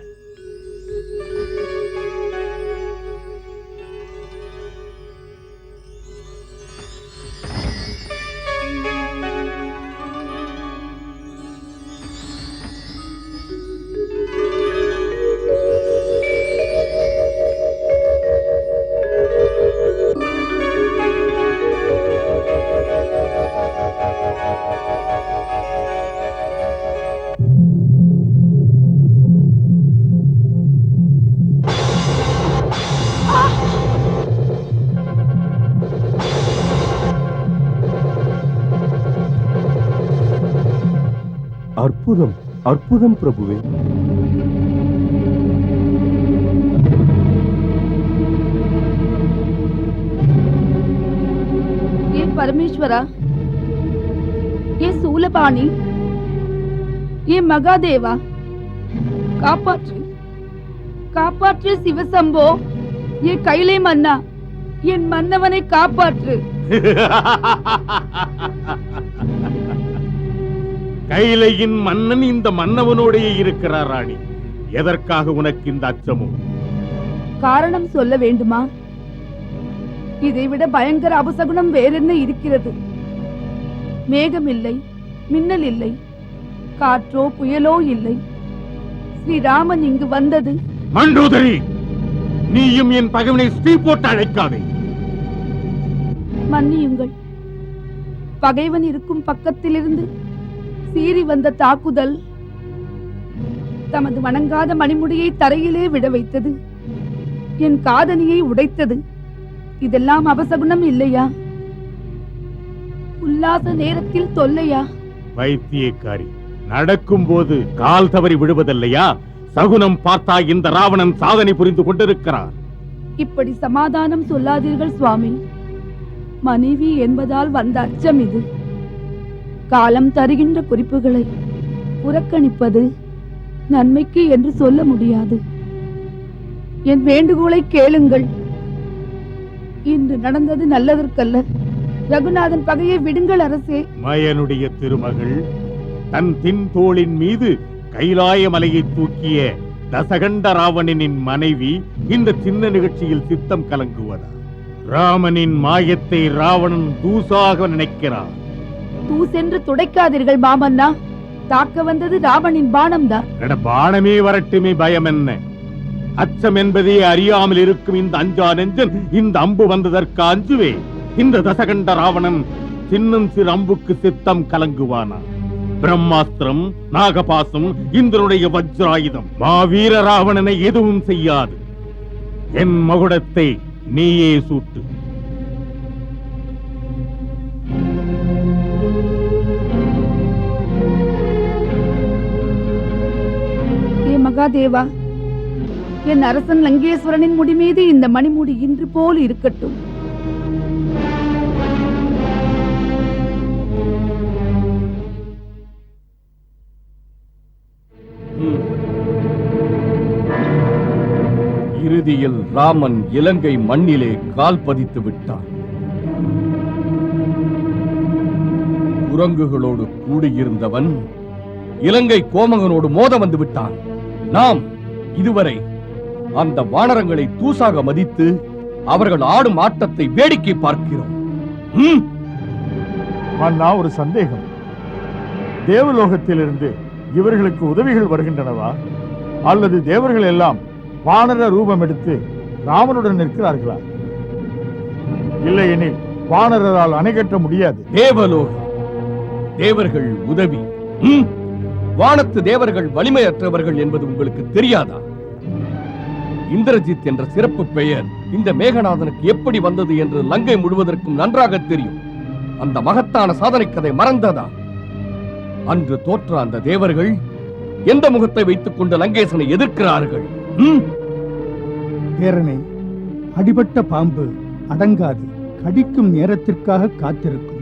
அற்புதம் அற்புதம் பிரபுவே. ஏ பரமேஸ்வரா, ஏ சூலபாணி, ஏ மகாதேவா, காப்பாற்று காப்பாற்று சிவசம்போ, ஏ கைலை மன்னா, என் மன்னவனை காப்பாற்று. கைலையின் மன்னன் இந்த மன்னவனோடையே இருக்கிறார் ராணி. எதற்காக உனக்கு இந்த அச்சமும்? காரணம் சொல்ல வேண்டுமா? இதைவிட பயங்கர அபசகுணம் வேறென்ன இருக்கிறது? மேகம் இல்லை, மின்னல் இல்லை, காற்றோ புயலோ இல்லை. ஸ்ரீராமன் இங்கு வந்தது. மண்டோதரி, நீயும் என் பகைவனை ஸ்ரீ போட்டு அழைக்காதே. மன்னியுங்கள். பகைவன் இருக்கும் பக்கத்திலிருந்து சீறி வந்த தாக்குதல் தமது வணங்காத மணிமுடியை தரையிலே விட வைத்தது. என் காதணியை உடைத்தது. இதெல்லாம் அபசகுணம் இல்லையா? உல்லாச நேரத்தில் தொல்லையா? வைத்தியக்காரி, நடக்கும் போது கால் தவறி விடுவதில்லையா? சகுனம் பார்த்தா இந்த ராவணன் சாதனை புரிந்து கொண்டிருக்கிறார். இப்படி சமாதானம் சொல்லாதீர்கள் சுவாமி. மனைவி என்பதால் வந்த அச்சம் இது. காலம் தருகின்ற குறிப்புகளை புறக்கணிப்பது நன்மைக்கு என்று சொல்ல முடியாது. என் வேண்டுகோளை கேளுங்கள். இன்று நடந்தது நல்லதற்கல்ல. ரகுநாதன் பகையை விடுங்கள் அரசே. மயனுடைய திருமகள் தன் தின் தோளின் மீது கைலாய மலையை தூக்கிய தசகண்ட ராவணனின் மனைவி இந்த சின்ன நிகழ்ச்சியில் சித்தம் கலங்குவதா? ராமனின் மாயத்தை ராவணன் தூசாக நினைக்கிறார். தூசென்று துடைக்காதீர்கள் மாமன்னா. தாக்க வந்தது ராவணின் பானம்தான். பானமே வரட்டுமே, பயம் என்ன? அச்சம் என்பதே அறியாமல் இருக்கும் இந்த அஞ்சா நெஞ்சன் இந்த அம்பு வந்ததற்கு அஞ்சுவே. இந்த தசகண்ட ராவணன் சின்னம் சிறு அம்புக்கு சித்தம் கலங்குவானா? பிரம்மாஸ்திரம், நாகபாசம், இந்திரனுடைய வஜ்ராயுதம் மாவீர ராவணனை எதுவும் செய்யாது. என் மகுடத்தை நீயே சூட்டு. மகாதேவா, என் அரசன் லங்கேஸ்வரனின் முடி மீது இந்த மணிமுடி இன்று போல் இருக்கட்டும். இறுதியில் ராமன் இலங்கை மண்ணிலே கால் பதித்து விட்டான். குரங்குகளோடு கூடியிருந்தவன் இலங்கை கோமகனோடு மோத வந்து விட்டான். நாம் இதுவரை அந்த வானரங்களை தூசாக மதித்து அவர்கள் ஆடும் ஆட்டத்தை வேடிக்கை பார்க்கிறோம். மன்னா, ஒரு சந்தேகம். தேவலோகத்திலிருந்து இவர்களுக்கு உதவிகள் வருகின்றனவா? அல்லது தேவர்கள் எல்லாம் வானர ரூபம் எடுத்து ராமனுடன் நிற்கிறார்களா? இல்லையெனில் வானரால் அணை கட்ட முடியாது. தேவலோகம், தேவர்கள் உதவி. வானத்து தேவர்கள் வலிமையற்றவர்கள் என்பது உங்களுக்கு தெரியாதா? இந்திரஜித் என்ற சிறப்பு பெயர் இந்த மேகநாதனுக்கு எப்படி வந்தது என்று லங்கை முழுவதற்கும் நன்றாக தெரியும். அந்த மகத்தான சாதனை கதை மறந்ததா? அன்று தோற்ற அந்த தேவர்கள் எந்த முகத்தை வைத்துக் கொண்டு லங்கேசனை எதிர்க்கிறார்கள்? பேரனே, அடிபட்ட பாம்பு அடங்காது. கடிக்கும் நேரத்திற்காக காத்திருக்கும்.